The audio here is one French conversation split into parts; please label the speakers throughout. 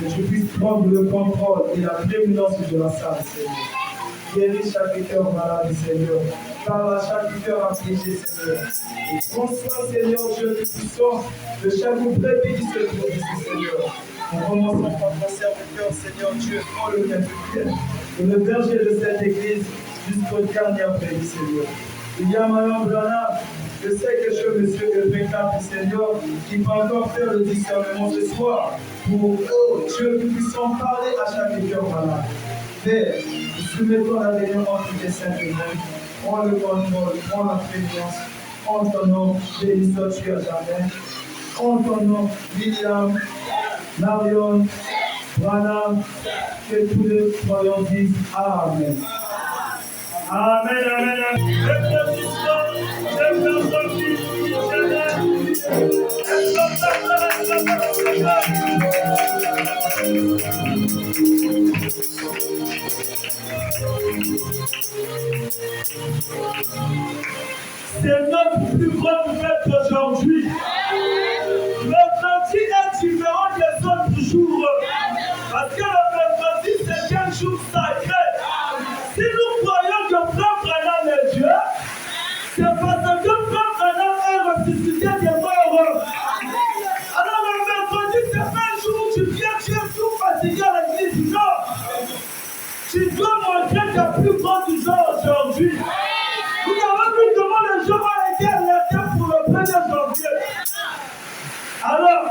Speaker 1: Que tu puisses prendre le contrôle et la prééminence de la salle, Seigneur. Guéris chaque cœur malade, Seigneur. Parle à chaque cœur affligé, Seigneur. Et prends soin, Seigneur, Dieu puissant, de chaque brebis qui se trouve ici, Seigneur. En commençant par ton serviteur, Seigneur Dieu, prends le capitaine, le berger de cette église, jusqu'au dernier brebis, Seigneur. Il y a Mme Branham. Je sais que je me suis impeccable, Seigneur, qui va encore faire le discernement ce soir pour, Dieu, que nous puissions parler à chaque cœur malade. Père, nous soumettons la réunion entre tes saintes mains. Prends le contrôle, prends la présidence. En ton nom, bénis-toi-tu à jamais. En ton nom, William, Marion, Branham, que tous les croyants disent Amen. Amen, amen, amen. C'est notre plus grande fête d'aujourd'hui. Mercredi est différent des autres jours. Parce que le mercredi, c'est un jour sacré. Si nous croyons que Frère Branham est Dieu, c'est parce que Frère Branham est ressuscité des morts. Alors le mercredi, c'est pas un jour où tu viens, tu es tout fatigué à l'église. Non. Tu dois montrer ta plus grande joie aujourd'hui. Vous avez vu comment les gens ont été alertés pour le 1er janvier. Alors,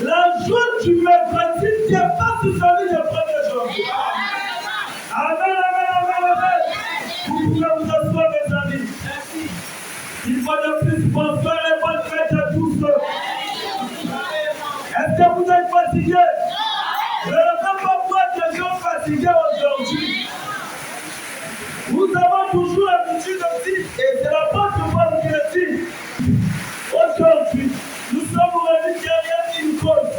Speaker 1: la joie du mercredi n'est pas tout celui du 1er janvier. Amen, amen, amen, amen. Vous pouvez vous asseoir, mes amis. Merci. Une fois de plus, bonsoir et bonne fête à tous. Est-ce que vous êtes fatigués? Je ne veux pas voir des gens fatigués aujourd'hui. Nous avons toujours l'habitude de dire, et c'est la porte de Paul qui le dit, aujourd'hui, nous sommes réunis derrière une cause.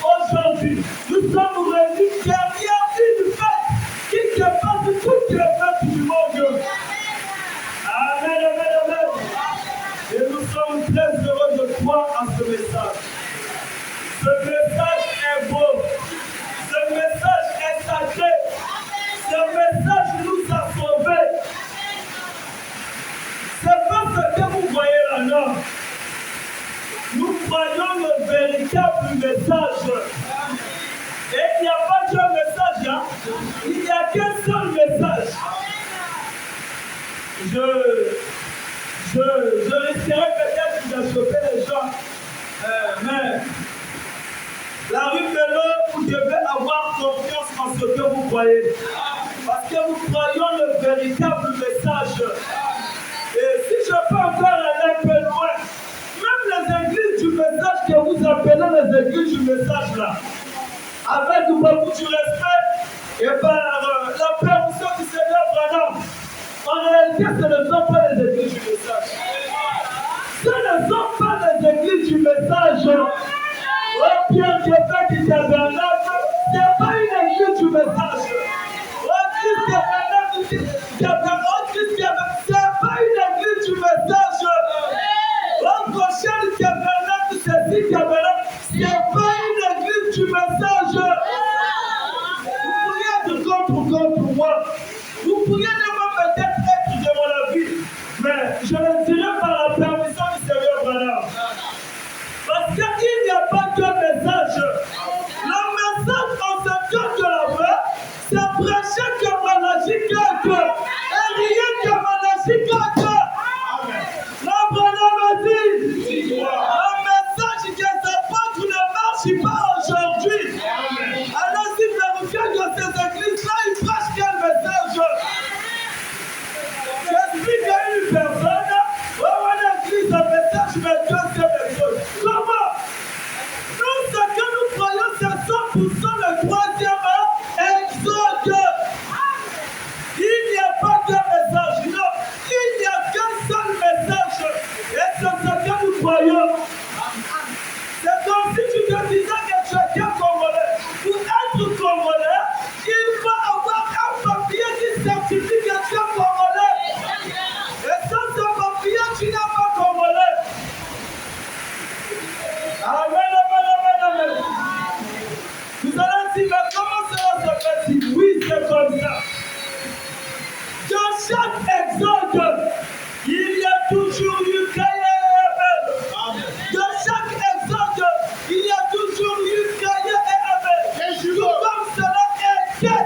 Speaker 1: Aujourd'hui, nous sommes réunis derrière une fête qui Il n'y a qu'un seul message. Je risquerais peut-être de choper les gens, mais la rue de l'eau, vous devez avoir confiance en ce que vous croyez. Parce que nous croyons le véritable message. Et si je peux encore aller un peu loin, même les églises du message que vous appelez les églises du message là, avec beaucoup de respect et par la permission du Seigneur Branham, en réalité ce ne sont pas les églises du message. Ce ne sont pas les églises du message. Oh bien Dieu fait du tabernacle, ce n'est pas une église du message. Oh Christ tabernacle, ce n'est pas une église du message. Oh prochaine tabernacle, ceci tabernacle, ce n'est pas une église du message. Vous pourriez être contre moi. Vous pourriez même peut-être être de mon avis. Mais je le dirai par la permission du Seigneur Branham. Parce qu'il n'y a pas de message. Le message en ce temps de la paix, c'est prêcher que Malachi 4 et rien que Malachi 4. Le Branham a dit, le message que apôtres ne marche pas aujourd'hui. Allez-y vérifier que ces églises-là, ils prêchent quel message. J'explique à une personne, on église un message, mais Dieu sait les choses. Comment? Nous, ce que nous croyons, c'est 100% le troisième exode. Il n'y a pas de message, non. Il n'y a qu'un seul message. Et c'est ce que nous croyons. C'est comme si tu te disais que tu es Congolais. Pour être Congolais, il faut avoir un papier qui certifie que tu es Congolais. Et sans ce papier, tu n'es pas Congolais. Amen, amen, amen, amen. Vous allez dire, mais comment cela se fait? Oui, c'est comme ça. Dans chaque exode, il y a toujours eu Caïn et Abel. Dans chaque exode, il y a toujours eu Caïn et Abel. Tout comme cela était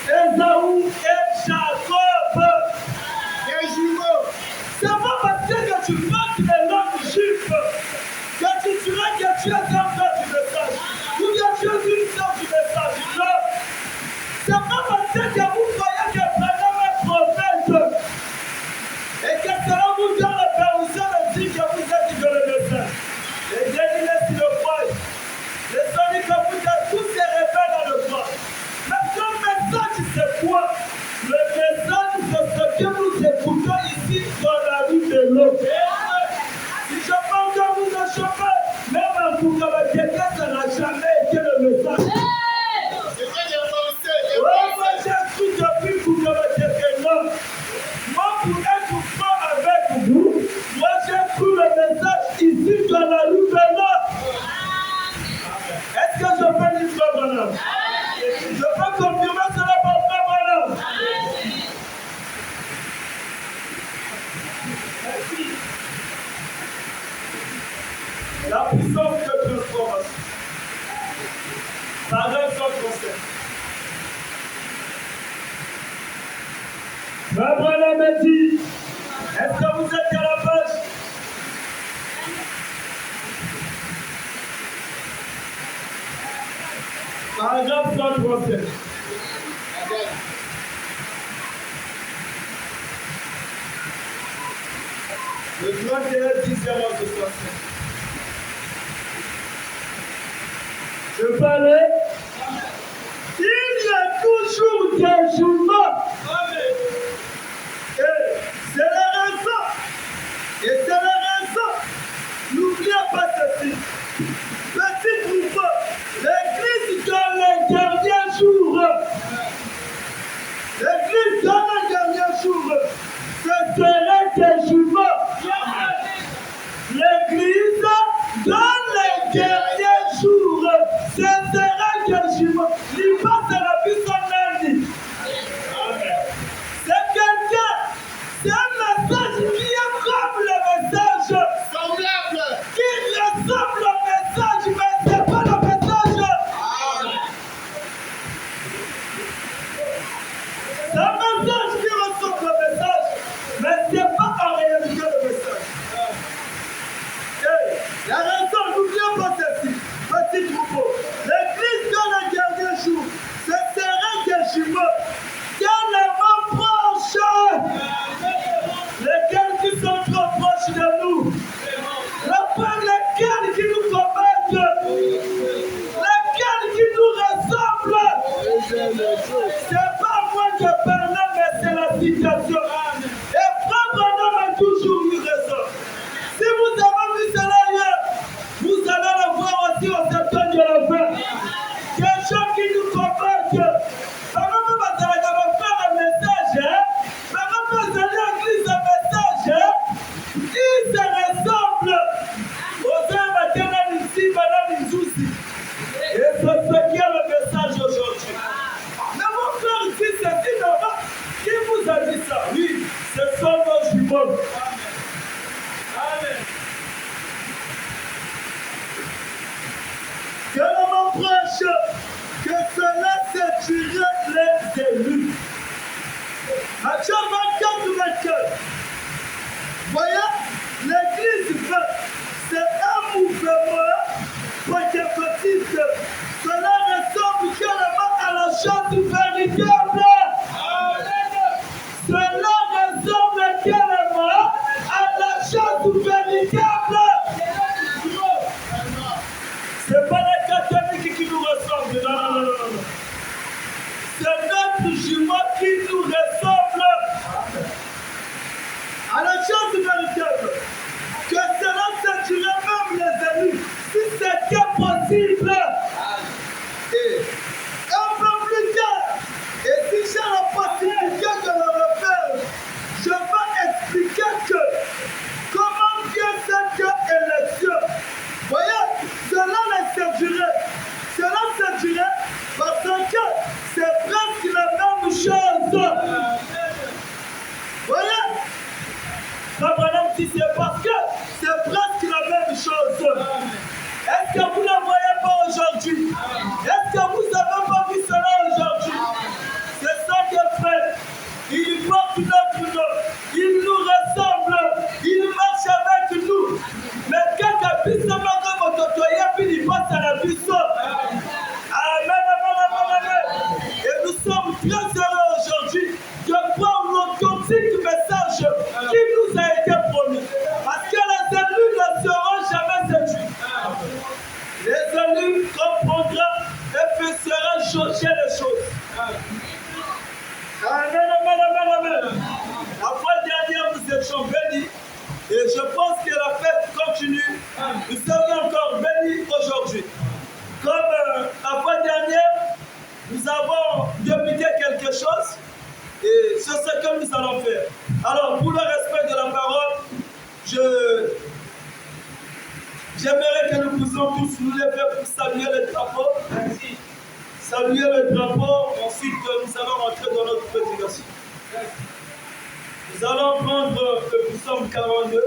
Speaker 1: Ésaü et Jacob. C'est pas parce que tu parles les langues juives que tu dirais que tu es un frère du message. Ou bien tu es une sœur du message. Non. C'est pas parce que vous croyez que Branham est prophète et que cela vous donne la permission de dire que vous êtes dans le message. Les bien-aimés, si le croient, les sonnés que vous êtes, tous se révèlent dans le croix. Mais ton message, c'est quoi? Le message, c'est ce que nous écoutons ici dans la rue de l'eau. Si je pense que vous échappez, même en Koukabakeke, ça n'a jamais été le message. Moi j'ai cru depuis Koukabakeke, non. Moi pour être franc avec vous, moi j'ai cru le message ici dans la rue de l'eau. Est-ce que je peux dire ça, madame? Je peux confirmer cela par frère, madame. La puissance de transformation. Ça reste un concept. Abraham a dit, est-ce que vous êtes à la page? Paragraphe 137. Le 31 10 0 67. Je parlais. Il y a toujours des jugements. Et c'est la raison. Et c'est la raison. N'oubliez pas ceci. Petit groupe. L'église dans les derniers jours. L'église dans les derniers jours. Ce serait des jugements. L'église dans les derniers jours. Ce serait des jugements. Il passe à la puissance lundi. C'est un message qui ressemble au message, mais ce n'est pas en réalité le message. Hey, la raison, n'oubliez pas ceci, petit troupeau. L'église dans le dernier jour, ce serait des jumeaux qui ont les mains proches, lesquels qui sont trop proches de nous, lesquels qui nous combattent, lesquels qui nous ressemblent. C'est pas moi qui parle, mais c'est la situation. Et Frère Branham a toujours eu raison. Si vous avez vu cela hier, vous allez le voir aussi au septembre de la fin. Des gens qui nous combattent. Par exemple, vous allez faire un message. Par exemple, vous allez à l'église un message. Ils se ressemblent. Aux hommes à Canal ici, Madame Izouzi. Et c'est ce qui est le message aujourd'hui. Mais mon frère dit ceci là-bas. Qui vous a dit ça? Oui, ce sont nos jumeaux. Amen. Que l'on m'approche, que cela séduirait les élus. Matthieu 24. Voyez, l'église, c'est un mouvement pentecôtiste. Cela ressemble carrément à la chose véritable. Cela ressemble carrément à la chose véritable. C'est pas les catholiques qui nous ressemblent. Non. C'est notre jumeau qui nous ressemble. À la chose véritable. Que cela séduirait même les élus. Si c'était possible. Et un peu plus tard, et si j'ai la possibilité de le refaire, je vais expliquer que comment vient cette élection. Voyez, cela les séduirait. Cela séduirait parce que c'est presque la même chose. Voyez, Abraham dit c'est parce que c'est presque la même chose. Est-ce que vous ne le voyez pas aujourd'hui? Est-ce que vous n'avez pas vu cela aujourd'hui? C'est ça qu'il fait. Il porte notre nom. Il nous ressemble. Il marche avec nous. Mais quand il puisse se mettre dans votre toyer, puis il passe à la puissance. Amen. Et nous sommes très heureux aujourd'hui de prendre l'authentique message qui nous a été promis. Parce que les élus ne seront jamais séduits. Les élus comprendront et feront changer les choses. Amen. La fois dernière, nous étions bénis. Et je pense que la fête continue. Nous serons encore bénis aujourd'hui. Comme la fois dernière, nous avons débuté quelque chose. Et c'est ce que nous allons faire. Alors, pour le respect de la parole, j'aimerais que nous puissions tous nous lever pour saluer le drapeau. Merci. Saluer le drapeau, ensuite nous allons rentrer dans notre prédication. Nous allons prendre le psaume 42.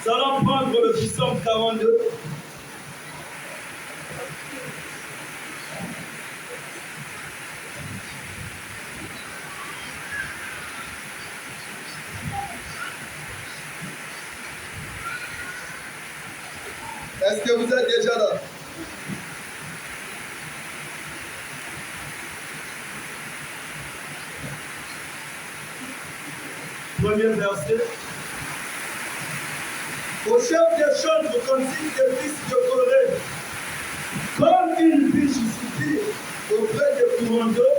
Speaker 1: Nous allons prendre le psaume 42. Est-ce que vous êtes déjà là? Premier verset. Au chef des chambres consigne des fils de Corée, comme une biche soupire auprès des courants d'eau,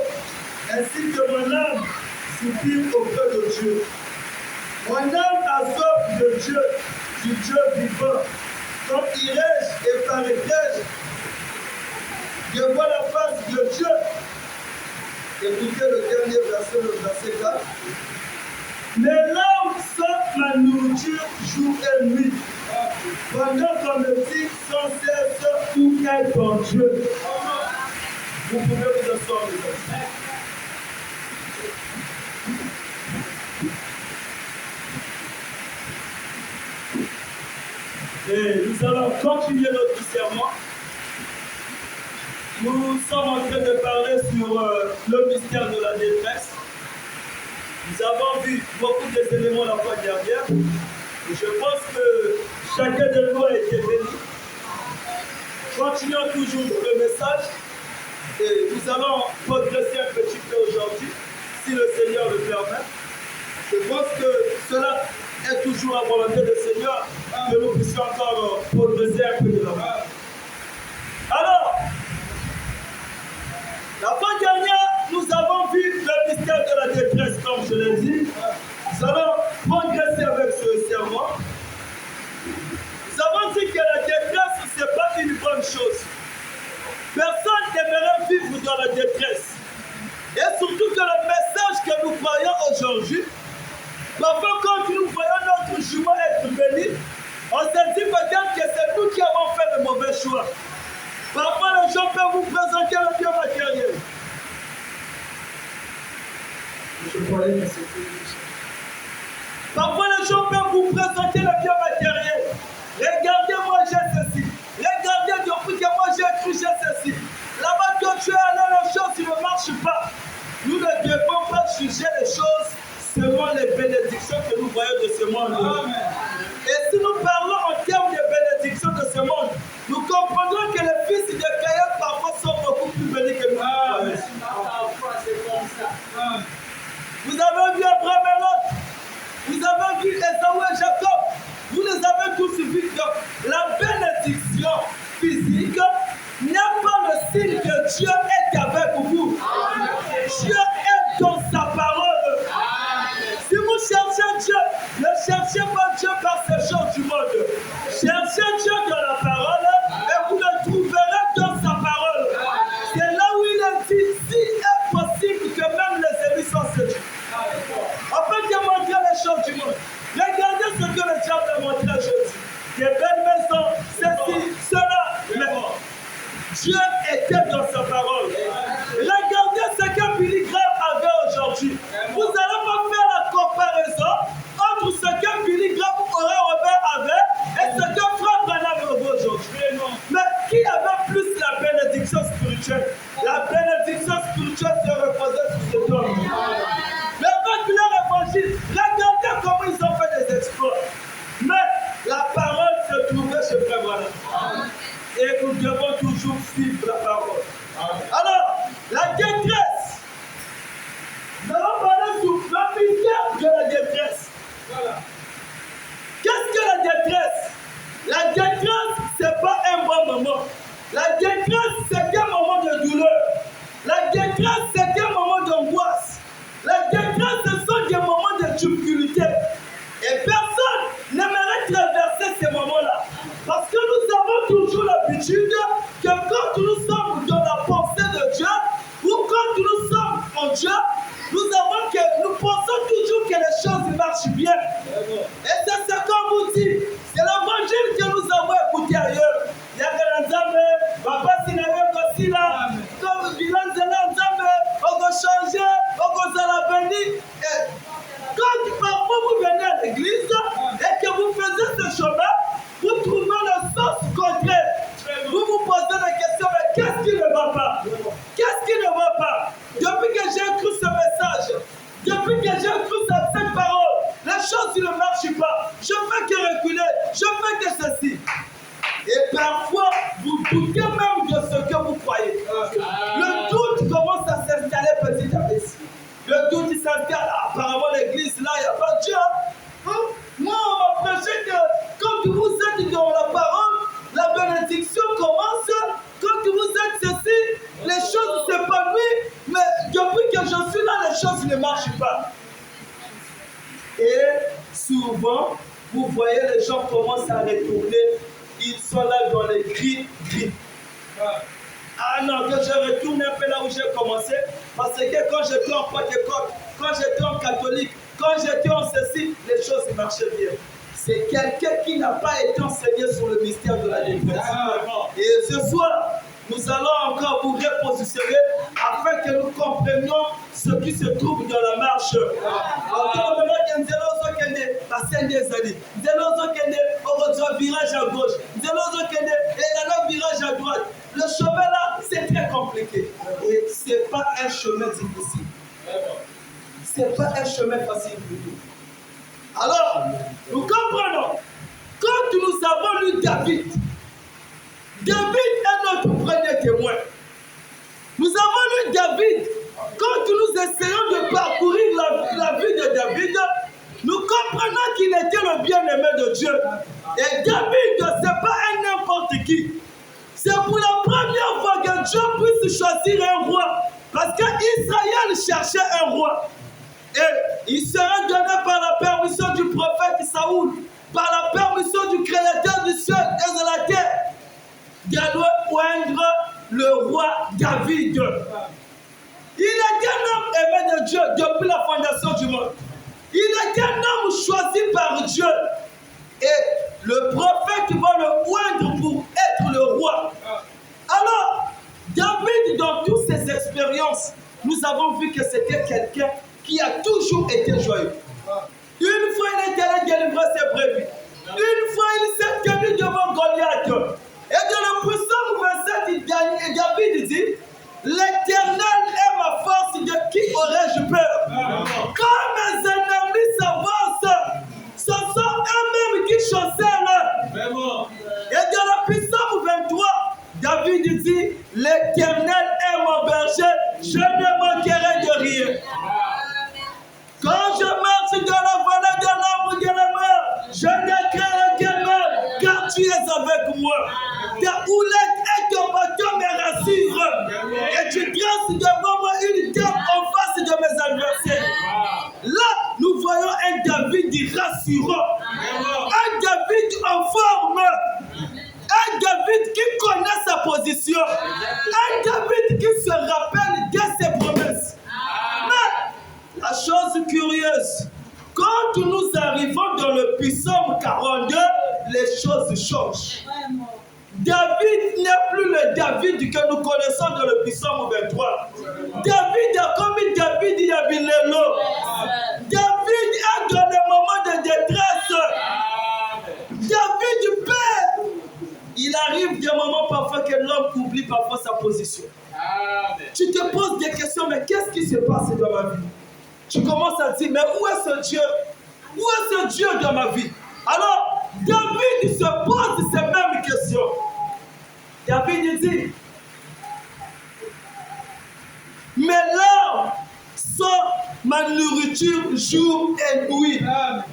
Speaker 1: ainsi que mon âme soupire auprès de Dieu. Mon âme a soif de Dieu, du Dieu vivant. Quand irai-je et paraîtrai-je, je vois la face de Dieu. Écoutez le dernier verset, le verset 4. Mes larmes sont ma nourriture jour et nuit, pendant qu'on me dit sans cesse où est ton Dieu. Vous pouvez vous asseoir, les amis. Et nous allons continuer notre serment.
Speaker 2: Nous sommes en train de parler sur le mystère de la détresse. Nous avons vu beaucoup d'éléments la fois dernière. Et je pense que chacun de nous a été béni. Continuons toujours dans le message. Et nous allons progresser un petit peu aujourd'hui, si le Seigneur le permet. Je pense que cela est toujours la volonté du Seigneur, que nous puissions encore progresser un peu de la main. Alors, la fois dernière, nous avons vu le mystère de la détresse, comme je l'ai dit. Nous allons progresser avec ce serment. Nous avons dit que la détresse, ce n'est pas une bonne chose. Personne n'aimerait vivre dans la détresse. Et surtout que le message que nous croyons aujourd'hui, parfois quand nous voyons notre chemin être béni, on se dit peut-être que c'est nous qui avons fait le mauvais choix. Parfois les gens peuvent vous présenter le bien matériel. Parfois les gens peuvent vous présenter le bien matériel. Regardez, moi j'ai ceci. Regardez, depuis que moi j'ai cru, j'ai ceci. Là-bas, quand tu es allé, les choses ne marchent pas. Nous ne devons pas juger les choses selon les bénédictions que nous voyons de ce monde. Amen. Et si nous parlons en termes de bénédictions de ce monde, nous comprendrons que les fils de Caïn parfois sont beaucoup plus bénis que nous. Amen. Vous avez vu Abraham et Lot. Vous avez vu Esaü et Jacob. Vous les avez tous vus. La bénédiction physique n'est pas le signe que Dieu est avec vous. Amen. Dieu est dans sa parole. Amen. Si vous cherchez Dieu, ne cherchez pas Dieu par ces choses du monde. Cherchez Dieu dans la parole et vous le trouverez dans sa parole. C'est là où il est dit, si est possible que même les ennemis sont séduits. On peut démontrer les choses du monde. Regardez ce que le diable a montré aujourd'hui. Des belles maisons, ceci, cela. Mais Dieu était dans sa parole. Regardez ce que Billy Graham avait aujourd'hui. Vous n'allez pas faire la comparaison entre ce que Billy Graham avait et ce que Frère Branham avait aujourd'hui. Mais qui avait plus la bénédiction spirituelle? La bénédiction spirituelle se reposait sur cet homme. Mais avec leur évangile, regardez comment ils ont fait des exploits. Mais la parole se trouvait chez Frère Branham. Et nous devons toujours suivre la parole. Alors, la détresse. Nous allons parler sur le mystère de la détresse. Voilà. Qu'est-ce que la détresse? La détresse, ce n'est pas un bon moment. La détresse, c'est un moment de douleur. La détresse, c'est un moment d'angoisse. La détresse, ce sont des moments de difficulté. Et personne n'aimerait traverser ces moments-là. Parce que nous avons toujours l'habitude que quand nous sommes dans la pensée de Dieu, ou quand nous sommes en Dieu, nous pensons toujours que les choses marchent bien. Et c'est ce qu'on vous dit. C'est l'évangile que nous avons écouté ailleurs. Il y a des gens, papa, si nous avons aussi là, comme bilan de l'ensemble, on va changer, on va bénir. Quand parfois vous venez à l'église et que vous faisiez ce chemin, vous trouvez le sens contraire. Vous vous posez la question, mais qu'est-ce qui ne va pas? Qu'est-ce qui ne va pas? Depuis que j'ai cru ce message, depuis que j'ai cru cette parole, les choses ne marchent pas. Je fais que reculer, je fais que ceci. Et parfois, vous doutez même de ce que vous croyez. Le doute commence à s'installer petit à petit. Le doute il s'installe. Apparemment, l'église, là, il n'y a pas de Dieu. Moi, on m'a prêché que quand vous êtes dans la parole, la bénédiction commence. Quand vous êtes ceci, les choses s'épanouissent. Mais depuis que je suis là, les choses ne marchent pas. Et souvent, vous voyez, les gens commencent à retourner. Ils sont là dans les gris. Ah non, que je retourne un peu là où j'ai commencé. Parce que quand j'étais en Pentecôte, quand j'étais en catholique, quand j'étais en ceci, les choses marchaient bien. C'est quelqu'un qui n'a pas été enseigné sur le mystère de la détresse. Et ce soir, nous allons encore vous repositionner afin que nous comprenions ce qui se trouve dans la marche. Virage à gauche, virage à droite. le chemin là, c'est très compliqué. Et ce n'est pas un chemin difficile. Ce n'est pas un chemin facile du tout. Alors, nous comprenons. Quand nous avons lu David, David est notre premier témoin. Nous avons lu David. Quand nous essayons de parcourir la vie de David, nous comprenons qu'il était le bien-aimé de Dieu. Et David, ce n'est pas un n'importe qui. C'est pour la première fois que Dieu puisse choisir un roi. Parce qu'Israël cherchait un roi. Et il sera donné par la permission du prophète Saoul, par la permission du Créateur du ciel et de la terre, de oindre le roi David. Il est un homme aimé de Dieu depuis la fondation du monde. Il est un homme choisi par Dieu. Et le prophète va le oindre pour être le roi. Alors, David, dans toutes ses expériences, nous avons vu que c'était quelqu'un qui a toujours été joyeux. Une fois, il est allé délivrer ses brebis. Une fois, il s'est tenu devant Goliath. Et dans le psaume 27, David dit, l'Éternel est ma force, de qui aurais-je peur? Quand mes ennemis s'avancent, ce sont eux-mêmes qui chancellent. Et dans le psaume 23, David dit, l'Éternel est mon berger, je ne manquerai de rien. Quand je marche dans la vallée de l'ombre de la mort, je ne craindrai aucun mal, car tu es avec moi. Ta houlette et ton bâton me rassurent. Et tu dresses devant moi une table en face de mes adversaires. Là, nous voyons un David rassurant. Un David en forme. Un David qui connaît sa position. Un David qui se rappelle de ses promesses. Mais la chose curieuse, quand nous arrivons dans le psaume 42, les choses changent. David n'est plus le David que nous connaissons dans le psaume 23. David a commis David Yabilelo. David est dans les moments de détresse. David perd. Il arrive des moments parfois que l'homme oublie parfois sa position. Tu te poses des questions, mais qu'est-ce qui se passe dans ma vie? Tu commences à dire, mais où est ce Dieu? Où est ce Dieu dans ma vie? Alors, David se pose ces mêmes questions. David dit, mes larmes sont ma nourriture jour et nuit.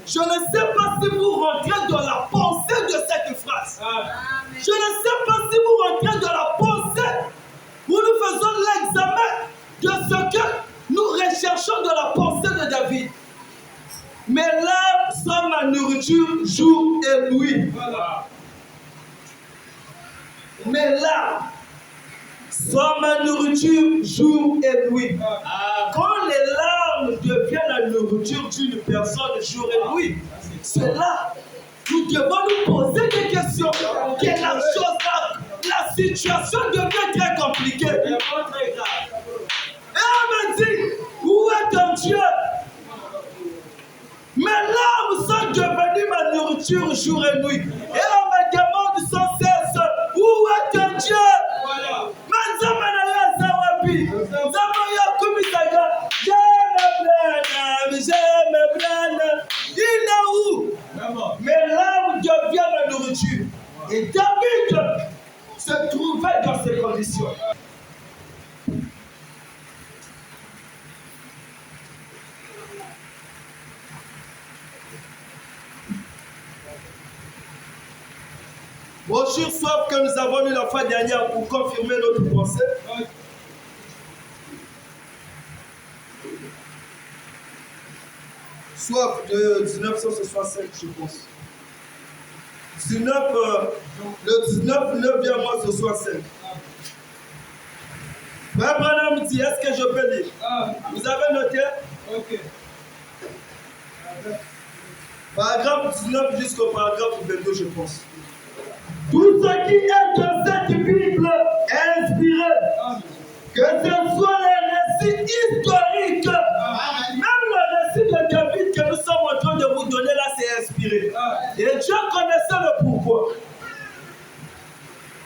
Speaker 2: Je ne sais pas si vous rentrez dans la pensée de cette phrase. Je ne sais pas si vous rentrez dans la pensée où nous faisons l'examen de ce que nous recherchons dans la pensée de David. Mes larmes sont ma nourriture jour et nuit. Mes larmes sont ma nourriture jour et nuit. Quand les larmes deviennent la nourriture d'une personne jour et nuit, c'est là que nous devons nous poser des questions. Quelle la chose là, la situation devient très compliquée. Et on me dit, où est ton Dieu? Mes larmes sont devenues ma nourriture jour et nuit. Et on me demande sans cesse, où est ton Dieu? Il est où? Mes larmes deviennent ma nourriture. Et David se trouvait dans ces conditions. Bonjour, soif que nous avons eu la fois dernière pour confirmer notre pensée. Soif de 1965, je pense. Le 19 mars 65. Frère Branham dit, est-ce que je peux lire? Vous avez noté? Ok. Paragraphe 19 jusqu'au paragraphe 22, je pense. Tout ce qui est dans cette Bible est inspiré. Que ce soit les récits historiques, même le récit de David que nous sommes en train de vous donner là, c'est inspiré. Et Dieu connaissait le pourquoi.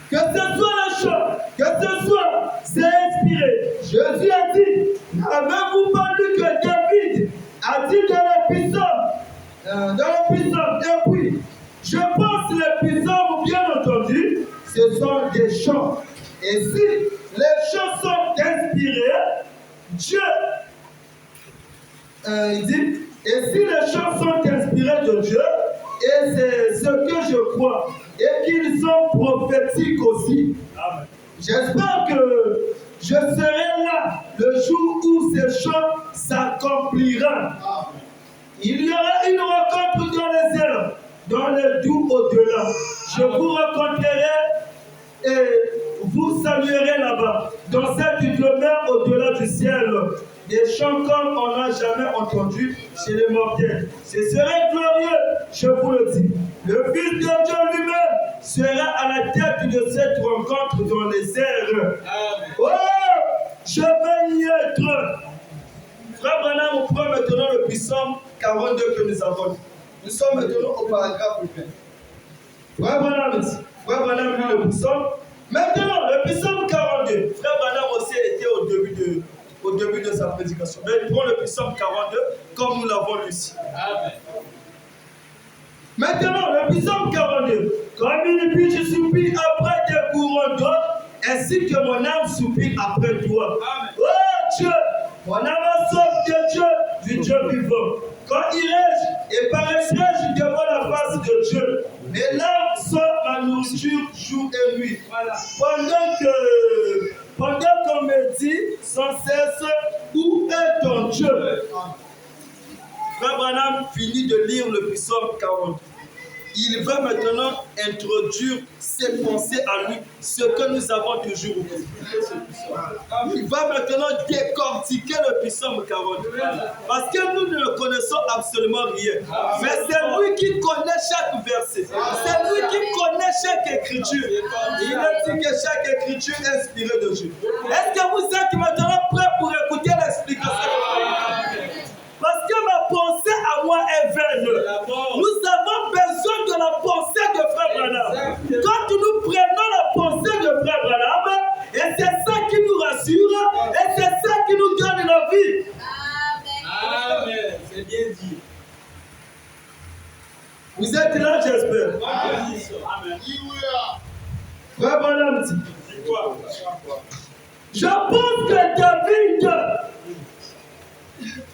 Speaker 2: Que ce soit les chant, que ce soit, c'est inspiré. Jésus a dit, n'avez-vous pas lu que David a dit dans les psaumes, et puis, je pense les psaumes, bien entendu, ce sont des chants. Et si les chants sont inspirés, Dieu, il dit, et si les chants sont inspirés de Dieu, et c'est ce que je crois, et qu'ils sont prophétiques aussi. Amen. J'espère que je serai là le jour où ces chants s'accompliront. Il y aura une rencontre dans les airs, dans le doux au-delà. Je vous rencontrerai et vous saluerez là-bas, dans cette demeure au-delà du ciel. Des chants comme on n'a jamais entendu chez les mortels. Ce serait glorieux, je vous le dis. Le Fils de Dieu lui-même sera à la tête de cette rencontre dans les airs. Oh, je vais y être. Frère Branham, on prend maintenant le psaume 42 que nous avons. Nous sommes maintenant au paragraphe 20. Frère Branham lit le psaume. Maintenant, le psaume 42. Frère Branham aussi était au début de sa prédication. Mais il prend le psaume 42 comme nous l'avons lu ici. Amen. Maintenant, le psaume 42. Comme une biche soupire après des courants d'eau, ainsi que mon âme soupire après toi. Amen. Oh Dieu, mon âme a soif de Dieu, du Dieu vivant. Quand irai-je et paraîtrai-je devant la face de Dieu? Mes larmes sont ma nourriture jour et nuit. Voilà. Pendant qu'on me dit sans cesse, où est ton Dieu? Frère Branham finit de lire le psaume 40. Il va maintenant introduire ses pensées à lui, ce que nous avons toujours oublié. Il va maintenant décortiquer le psaume 40. Parce que nous ne connaissons absolument rien. Mais c'est lui qui connaît chaque verset. C'est lui qui connaît chaque écriture. Il a dit que chaque écriture est inspirée de Dieu. Est-ce que vous êtes maintenant prêts pour écouter l'explication? Parce que ma pensée à moi est vaine. Nous avons besoin de la pensée de Frère Branham. Quand nous prenons la pensée de Frère Branham, et c'est ça qui nous rassure, et c'est ça qui nous donne la vie. Amen. C'est bien dit. Vous êtes là, j'espère. Amen. Frère Branham dit, je pense que David,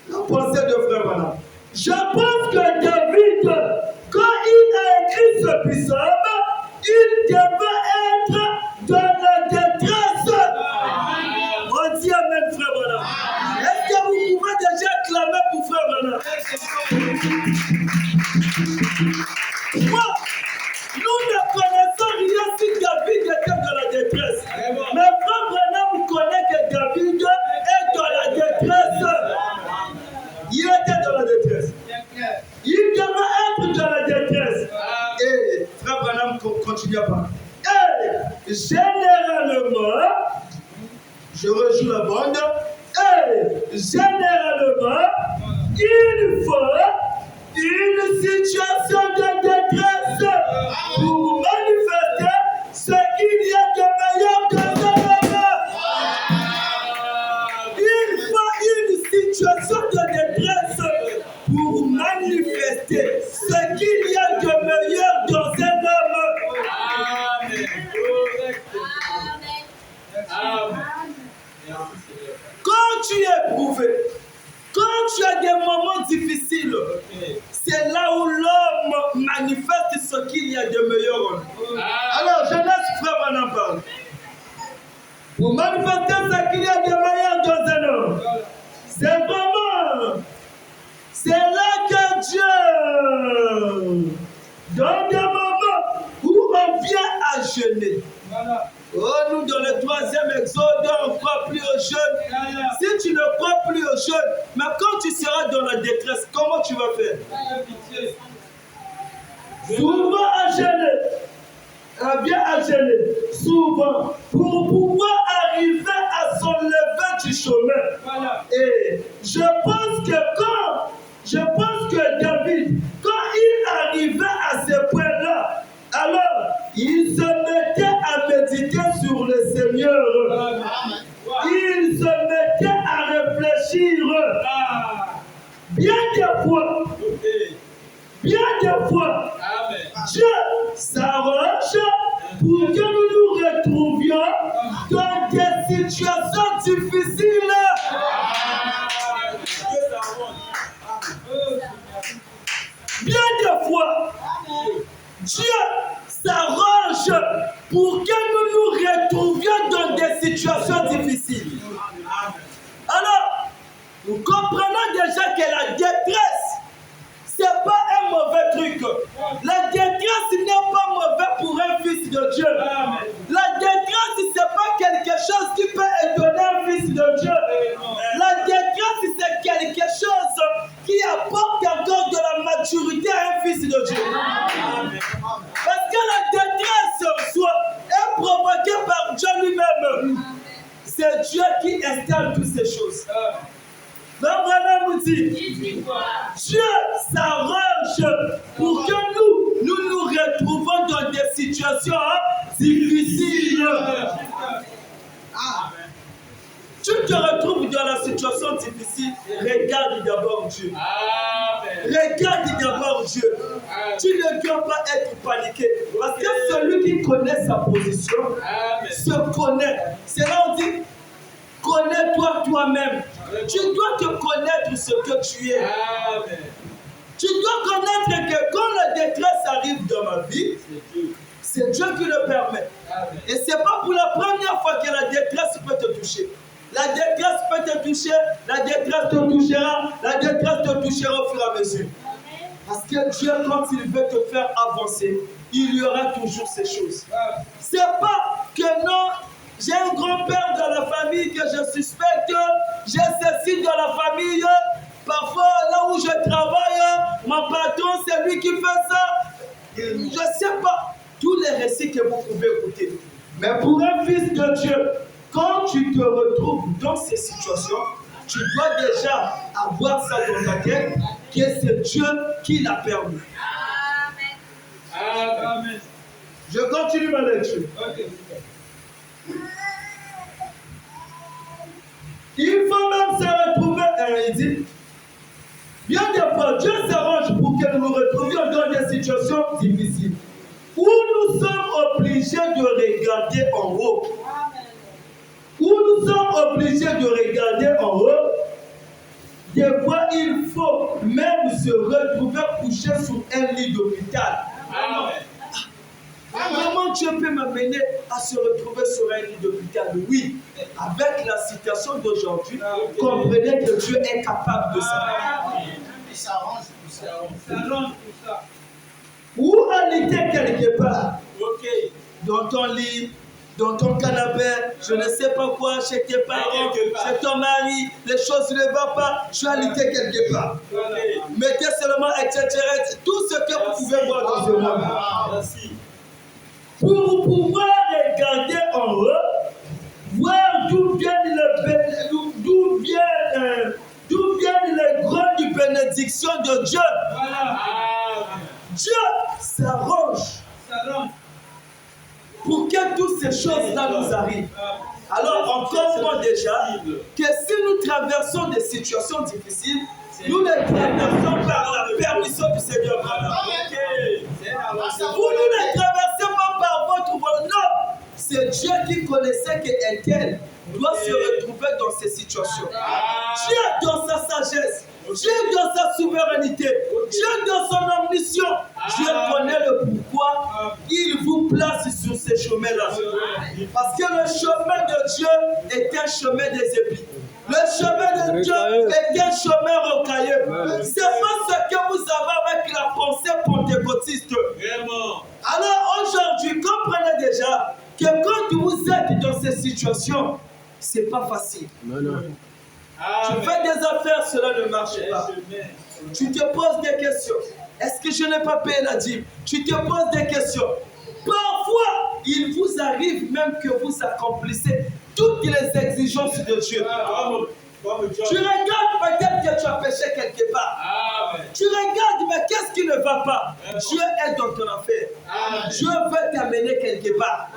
Speaker 2: la pensée de Frère Branham. Je pense que David, quand il a écrit ce psaume, il devait être dans la détresse. On dit Amen, Frère Branham. Est-ce que vous pouvez déjà clamer pour Frère Branham? Moi, nous ne connaissons rien si David était dans la détresse. Mais Frère Branham connaît que David est dans la détresse. Il était dans la détresse. Il devait être dans la détresse. Et Frère Branham continue à parler. Et généralement, je rejoue la bande. Et généralement, il faut une situation de détresse pour manifester ce qu'il y a de meilleur dans un homme. Il faut une situation de détresse pour manifester ce qu'il y a de meilleur dans un homme. Amen. Amen. Quand tu es éprouvé, quand tu as des moments difficiles, c'est là où l'homme manifeste ce qu'il y a de meilleur. Alors, je laisse Frère Branham parler. Pour manifester ce qu'il y a de meilleur dans un homme, c'est vraiment, c'est là que Dieu, dans des moments où on vient à jeûner. Oh, nous dans le 3e exode, on ne croit plus aux jeunes. Si tu ne crois plus aux jeunes, mais quand tu seras dans la détresse, comment tu vas faire? Souvent à jeûner, bien à jeûner, souvent, pour pouvoir arriver à son lever du chemin. Et je pense que David, quand il arrivait à ce point-là, alors il se mettait à méditer sur les
Speaker 1: Seigneur, il se mettait à réfléchir. Bien des fois, Dieu s'arrange pour que nous nous retrouvions dans des situations difficiles. Bien des fois, Dieu s'arrange pour que nous nous retrouvions dans des situations difficiles. Alors, nous comprenons déjà que la détresse, ce n'est pas un mauvais truc. La détresse n'est pas mauvais pour un fils de Dieu. La détresse, ce n'est pas quelque chose qui peut étonner un fils de Dieu. La détresse, c'est quelque chose qui apporte encore de la maturité à un fils de Dieu. Parce que la détresse est provoquée par Dieu lui-même. C'est Dieu qui installe toutes ces choses. Vraiment, nous dit, Dieu s'arrange pour que nous nous retrouvons dans des situations difficiles. Tu te retrouves dans la situation difficile, regarde d'abord Dieu. Regarde d'abord Dieu. Tu ne dois pas être paniqué. Parce que celui qui connaît sa position se connaît. C'est là où on dit, connais-toi toi-même. Tu dois te connaître ce que tu es. Tu dois connaître que quand la détresse arrive dans ma vie, c'est Dieu qui le permet. Et ce n'est pas pour la première fois que la détresse peut te toucher. La détresse peut te toucher, la détresse te touchera, la détresse te touchera au fur et à mesure. Parce que Dieu, quand il veut te faire avancer, il y aura toujours ces choses. Ce n'est pas que non, j'ai un grand-père dans la famille que je suspecte, j'ai ceci dans la famille, parfois là où je travaille, mon patron c'est lui qui fait ça. Je ne sais pas tous les récits que vous pouvez écouter. Mais pour un fils de Dieu, quand tu te retrouves dans ces situations, tu dois déjà avoir ça dans ta tête, que c'est Dieu qui l'a permis. Amen. Je continue ma lecture. Il faut même se retrouver, il dit, bien des fois, Dieu s'arrange pour que nous nous retrouvions dans des situations difficiles, où nous sommes obligés de regarder en haut. Où nous sommes obligés de regarder en haut, des fois, il faut même se retrouver couché sur un lit d'hôpital. Comment Dieu peut m'amener à se retrouver sur un lit d'hôpital? Oui, avec la situation d'aujourd'hui, comprenez que Dieu est capable de ça. Il s'arrange pour ça. Ou aller quelque part, dans ton lit, dans ton canapé, je ne sais pas quoi, chez tes parents, chez ton mari, les choses ne vont pas, je suis alité quelque part. Mettez seulement, etc. Tout ce que vous pouvez voir dans ce monde. Pour pouvoir regarder en haut, voir d'où viennent les grandes bénédictions de Dieu. Dieu s'arrange pour que toutes ces choses-là nous arrivent. Alors on comprend déjà que si nous traversons des situations difficiles, nous les traversons par la permission du Seigneur. Vous ne les traversez pas par votre volonté. Non, c'est Dieu qui connaissait qu'un tel doit se retrouver dans ces situations. Dieu dans sa sagesse, Dieu dans sa souveraineté, Dieu dans son omniscience, Dieu connaît le pourquoi il vous place sur ces chemins-là. Parce que le chemin de Dieu est un chemin des épis. Le chemin de Dieu est un chemin rocailleux. C'est pas ce que vous avez avec la pensée pentecôtiste. Alors aujourd'hui, comprenez déjà que quand vous êtes dans ces situations, c'est pas facile. Tu fais des affaires, cela ne marche pas. Tu te poses des questions. Est-ce que je n'ai pas payé la dîme? Tu te poses des questions. Parfois, il vous arrive même que vous accomplissez toutes les exigences de Dieu. Tu regardes peut-être que tu as péché quelque part. Tu regardes, mais qu'est-ce qui ne va pas? Dieu est dans ton affaire. Dieu veut t'amener quelque part.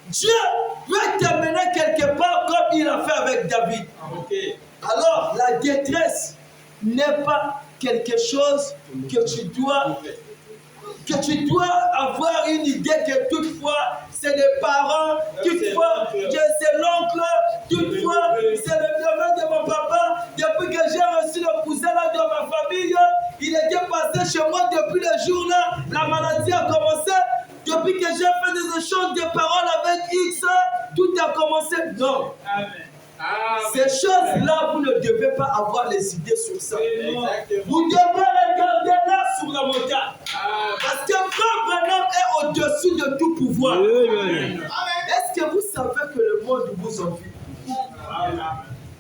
Speaker 1: Dieu
Speaker 2: peut t'amener quelque part comme il a fait avec David. Alors, la détresse n'est pas quelque chose que tu dois avoir une idée que toutefois c'est les parents, toutefois c'est l'oncle, toutefois c'est le gamin de mon papa. Depuis que j'ai reçu le cousin là dans ma famille, il était passé chez moi depuis le jour là, la maladie a commencé. Depuis que j'ai fait des échanges de paroles avec X, tout a commencé. Non. Amen. Ces choses-là, vous ne devez pas avoir les idées sur ça. Vous devez regarder là sur la montagne. Parce que Frère Branham est au-dessus de tout pouvoir. Est-ce que vous savez que le monde vous envie?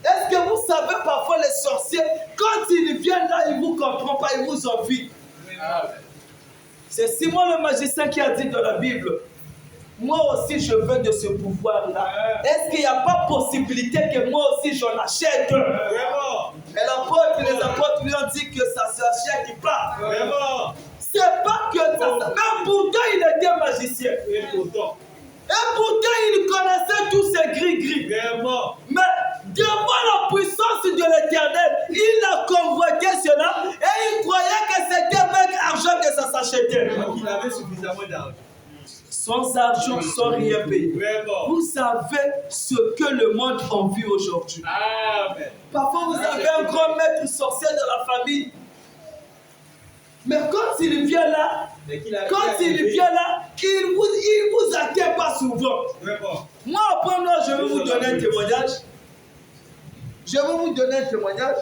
Speaker 2: Est-ce que vous savez parfois les sorciers, quand ils viennent là, ils ne vous comprennent pas, ils vous envient. C'est Simon le magicien qui a dit dans la Bible, moi aussi je veux de ce pouvoir-là. Est-ce qu'il n'y a pas possibilité que moi aussi j'en achète? Et l'apôtre, les apôtres lui ont dit que ça s'achète pas. C'est pas que ça. Mais pourtant il était magicien. Et pourtant il connaissait tous ces gris-gris. Mais devant la puissance de l'Éternel, il a convoqué cela et il croyait que c'était avec argent que ça s'achetait. Il avait suffisamment d'argent. Sans argent, sans rien payer. Vous savez ce que le monde envie aujourd'hui. Parfois, vous avez un grand maître sorcier de la famille. Mais quand il vient là, il vous accueille pas souvent. Moi, après moi, je vais vous donner un témoignage.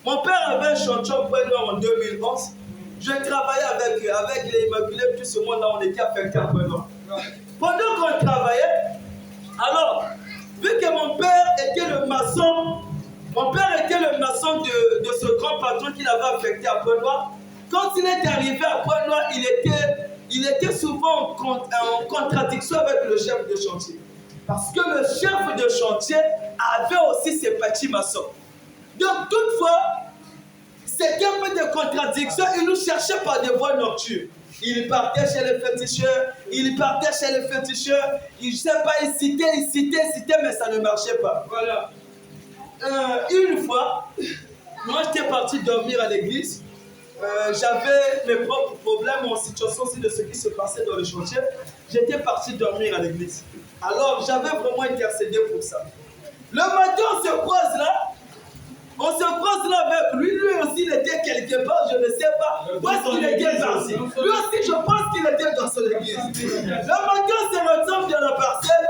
Speaker 2: Mon père avait un chantier auprès de moi en 2011. Je travaillais avec les Immaculés, tout ce monde-là, on était affectés après moi. Pendant qu'on travaillait, alors, vu que mon père était le maçon de ce grand patron qu'il avait affecté à Pointe-Noire, quand il est arrivé à Pointe-Noire, il était souvent en contradiction avec le chef de chantier. Parce que le chef de chantier avait aussi ses petits maçons. Donc, toutefois, c'était un peu de contradiction. Il nous cherchait par des voies nocturnes. Il partait chez les féticheurs. Il ne sais pas, il citait, mais ça ne marchait pas. Voilà. Une fois, moi j'étais parti dormir à l'église. J'avais mes propres problèmes en situation aussi de ce qui se passait dans le chantier. J'étais parti dormir à l'église. Alors j'avais vraiment intercédé pour ça. Le matin, on se croise là avec lui. Lui aussi, il était quelque part, je ne sais pas. Où est-ce qu'il était parti? Lui aussi, je pense qu'il était dans son église. Le matin, on se retrouve dans la parcelle.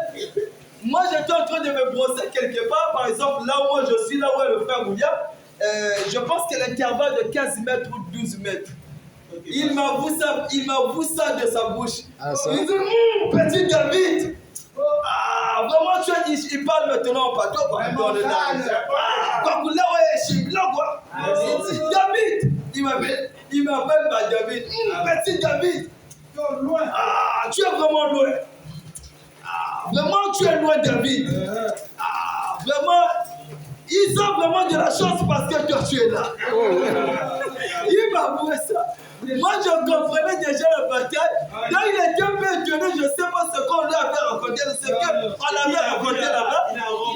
Speaker 2: Moi, j'étais en train de me brosser quelque part. Par exemple, là où moi je suis, là où est le frère Mouya. Je pense que l'intervalle de 15 mètres ou 12 mètres. Okay. Il m'avoue ça de sa bouche. Il dit, petit David. Vraiment, tu as dit, il parle maintenant en bateau. David. Il m'appelle David. Petit David. Tu es vraiment loin. Vraiment, tu es loin, David. Vraiment. Ils ont vraiment de la chance parce que toi tu es là. Il m'a avoué ça. Moi je comprenais déjà la bataille. Donc il était un peu étonné, je ne sais pas ce qu'on lui avait raconté, ce qu'on avait raconté là-bas.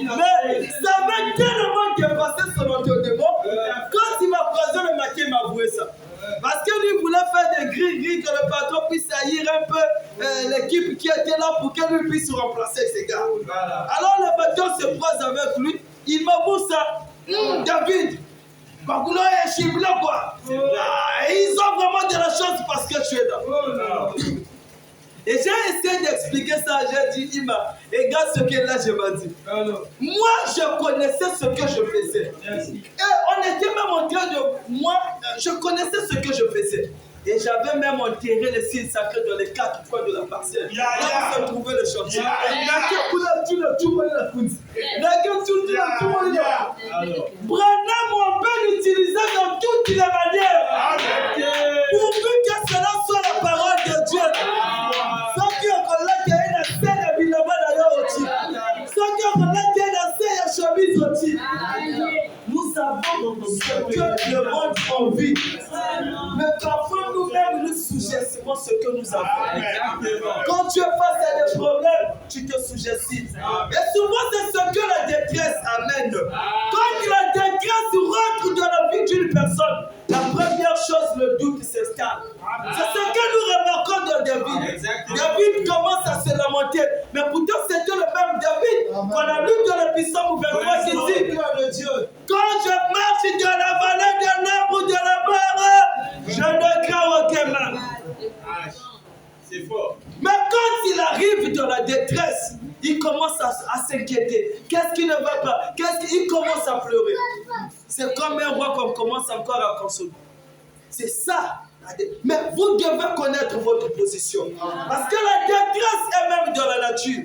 Speaker 2: Mais ça avait tellement dépassé son entendement. Quand il m'a croisé le matin, il m'a avoué ça. Parce que lui voulait faire des gris-gris, que le patron puisse haïr un peu l'équipe qui était là pour que lui puisse remplacer ces gars. Alors le patron se croise avec lui. Il m'avoue ça. David, Bagoula et Chibla, quoi. Ils ont vraiment de la chance parce que tu es là. Et j'ai essayé d'expliquer ça. J'ai dit, regarde ce que là je m'ai dit. Moi, je connaissais ce que je faisais. Et on était même en train de. Moi, je connaissais ce que je faisais. Et j'avais même enterré les signes sacrés dans les 4 coins de la parcelle. Là où se trouvait le chantier. Branham, on peut l'utiliser dans toutes les manières. Pourvu que cela soit la parole de Dieu. Sans qui on connaît qu'il y a une scène de Biloma d'ailleurs aussi. Sans qui on connaît qu'il y a une scène de chemise aussi. Nous savons ce que le monde envie. Mais parfois nous-mêmes nous sous-estimons. prends ce que nous avons. Quand tu es face à des problèmes, tu te sous-estimes. Et souvent, c'est ce que la détresse amène. Quand la détresse rentre dans la vie d'une personne, la première chose, le doute s'installe. C'est ce que nous remarquons dans David. David commence à se lamenter. Mais pourtant, c'était le même David qu'on a lu dans le psaume 23 qui dit quand je marche dans la vallée de l'ombre de la mort, je ne crains aucun mal.
Speaker 3: C'est fort.
Speaker 2: Mais quand il arrive dans la détresse, il commence à s'inquiéter. Qu'est-ce qui ne va pas? Il commence à pleurer. C'est comme un roi qu'on commence encore à consoler. C'est ça. Mais vous devez connaître votre position. Parce que la détresse est même dans la nature.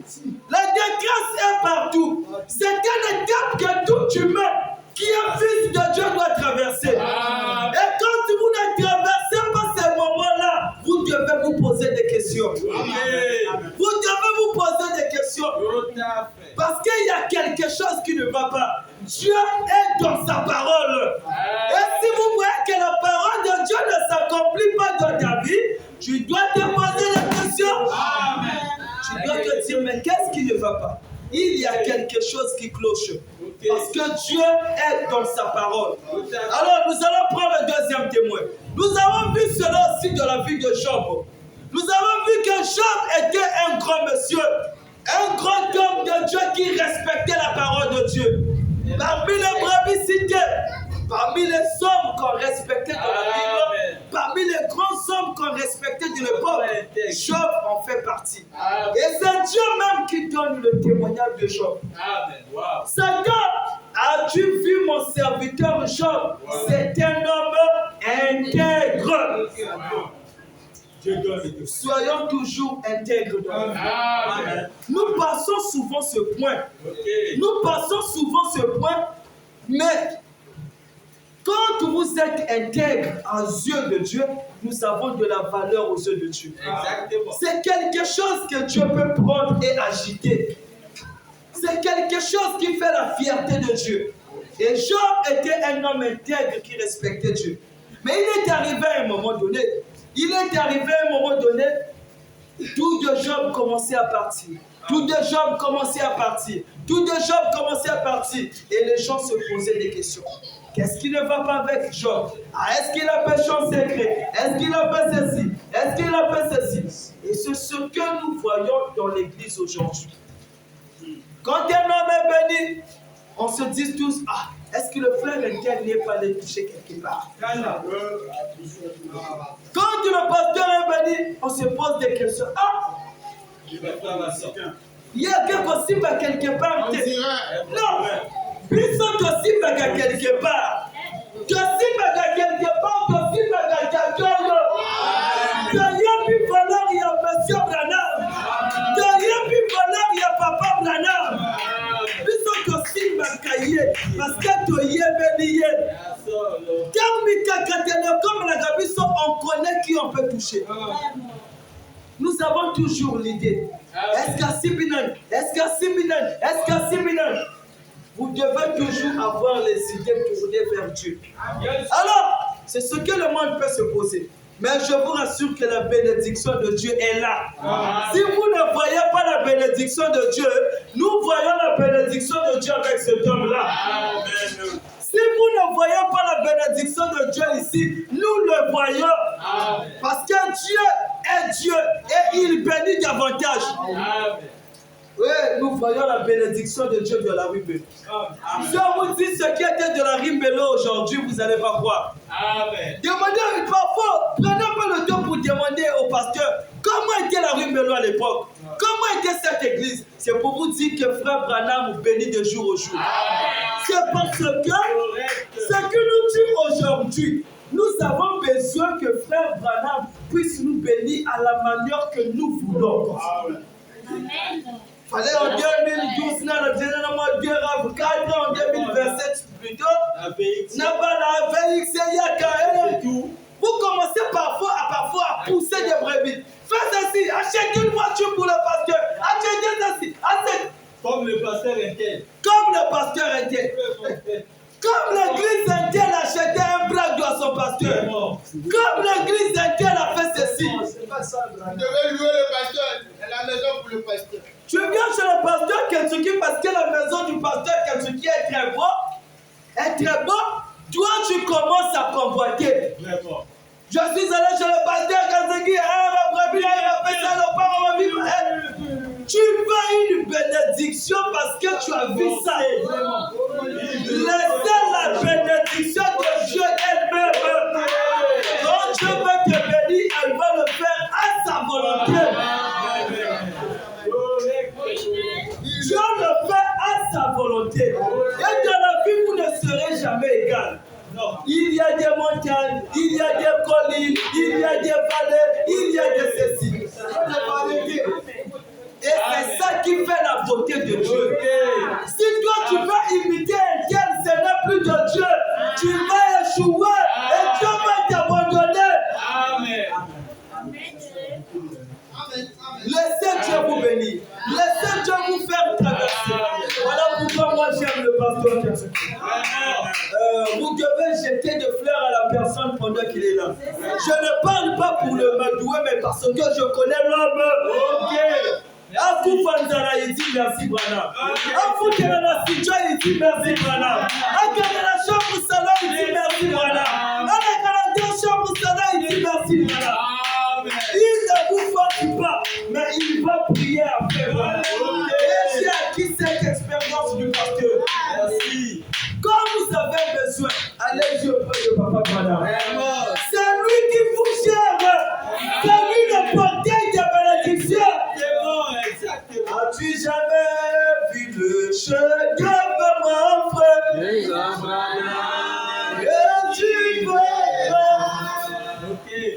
Speaker 2: La détresse est partout. C'est une étape que tout humain qui est fils de Dieu doit traverser. Et quand vous ne traversez pas ces moments-là, vous devez vous poser des questions. Vous devez vous poser des questions. Parce qu'il y a quelque chose qui ne va pas. Dieu est dans sa parole. Et si vous voyez que la parole de Dieu ne s'accomplit pas dans ta vie, tu dois te poser la question. Tu dois te dire, mais qu'est-ce qui ne va pas? Il y a quelque chose qui cloche. Parce que Dieu est dans sa parole. Alors, nous allons prendre le deuxième témoin. Nous avons vu cela aussi dans la vie de Job. Nous avons vu que Job était un grand monsieur, un grand homme de Dieu qui respectait la parole de Dieu. Parmi les brebis cités, parmi les hommes qu'on respectait dans la Bible, parmi les grands hommes qu'on respectait de l'époque, Job en fait partie. Et c'est Dieu même qui donne le témoignage de Job. Satan as-tu vu mon serviteur Job? C'est un homme intègre. Soyons toujours intègres dans la vie. Nous passons souvent ce point. Nous passons souvent ce point, mais quand vous êtes intègre aux yeux de Dieu, nous avons de la valeur aux yeux de Dieu. C'est quelque chose que Dieu peut prendre et agiter. C'est quelque chose qui fait la fierté de Dieu. Et Job était un homme intègre qui respectait Dieu. Mais il est arrivé à un moment donné, tout de Job commençait à partir. Tout de Job commençait à partir. Et les gens se posaient des questions. Qu'est-ce qui ne va pas avec Job? Est-ce qu'il a péché en secret? Est-ce qu'il a fait ceci? Est-ce qu'il a fait ceci? Et c'est ce que nous voyons dans l'église aujourd'hui. Quand un homme est béni, on se dit tous, est-ce que le frère intel n'est pas allé toucher quelque part? Quand le pasteur est béni, on se pose des questions. Il y a quelque chose quelque part. Non, puisque tu es quelque part. Tu es quelque part, tu n'as rien pu voler, il y a monsieur Branham. Tu n'as rien pu voler, il y a papa Branham. Puisque tu es parce que tu es béni. Comme la Gabiso, on connaît qui on peut toucher. Nous avons toujours l'idée. Est-ce qu'à Sibinan? Vous devez toujours avoir les idées tournées vers Dieu. Alors, c'est ce que le monde peut se poser. Mais je vous rassure que la bénédiction de Dieu est là. Si vous ne voyez pas la bénédiction de Dieu, nous voyons la bénédiction de Dieu avec cet homme-là. Si vous ne voyez pas la bénédiction de Dieu ici, nous le voyons. Parce que Dieu est Dieu et il bénit davantage. Oui, nous voyons la bénédiction de Dieu de la Rimbello. Si on vous dit ce qui était de la Rimbello aujourd'hui, vous n'allez pas croire. Demandez parfois, prenez pas le temps pour demander au pasteur comment était la Rimbello à l'époque. Comment était cette église? C'est pour vous dire que frère Branham vous bénit de jour au jour. C'est parce que ce que nous disons aujourd'hui, nous avons besoin que frère Branham puisse nous bénir à la manière que nous voulons. Fallait en 2012, en 2027 plutôt. Vous commencez parfois à pousser des brebis. Faites ceci, achetez une voiture pour le pasteur. Achetez ceci,
Speaker 3: Comme le pasteur interne.
Speaker 2: Comme l'église interne achetait un blague à son pasteur. Comme l'église interne a fait ceci.
Speaker 4: le pasteur.
Speaker 2: Tu viens chez le pasteur Ketsuki parce que la maison du pasteur Ketsuki est très beau. Est très beau. Toi, tu commences à convoiter.
Speaker 3: Vraiment.
Speaker 2: Je suis allé chez le pasteur Ketsuki. Tu veux une bénédiction parce que tu as vu ça. Laissez la bénédiction de Dieu elle-même. Quand Dieu veut te bénir, elle va le faire à sa volonté. Dieu le fait à sa volonté. Et dans la vie, vous ne serez jamais égal.
Speaker 3: Non.
Speaker 2: Il y a des montagnes, il y a des collines, il y a des vallées, il y a des ceci. Et c'est ça qui fait la beauté de Dieu. Si toi tu vas imiter un tel, ce n'est plus de Dieu. Tu vas échouer et Dieu va t'abandonner.
Speaker 3: Amen.
Speaker 2: Laissez Dieu vous bénir. Laissez Dieu vous faire traverser. Voilà pourquoi moi j'aime le pasteur Ketsuki. Vous devez jeter des fleurs à la personne pendant qu'il est là. Je ne parle pas pour le m'adouer, mais parce que je connais l'homme. Ok. Afu Fanzara, il dit merci, Brana. Afu Kenana Sidja, il dit merci, Brana. Akanana Chambre Sala, il dit merci, Brana. Akanana Chambre Sala, il dit merci, Brana. Il ne vous fatigue pas, mais il va prier après. Et j'ai acquis cette expérience du pasteur. Merci. Quand vous avez besoin, allez-y auprès de Papa Brana. C'est lui qui vous gère. C'est lui le portail de bénédiction. As-tu jamais vu le chef-d'œuvre, mon frère? Et tu verras,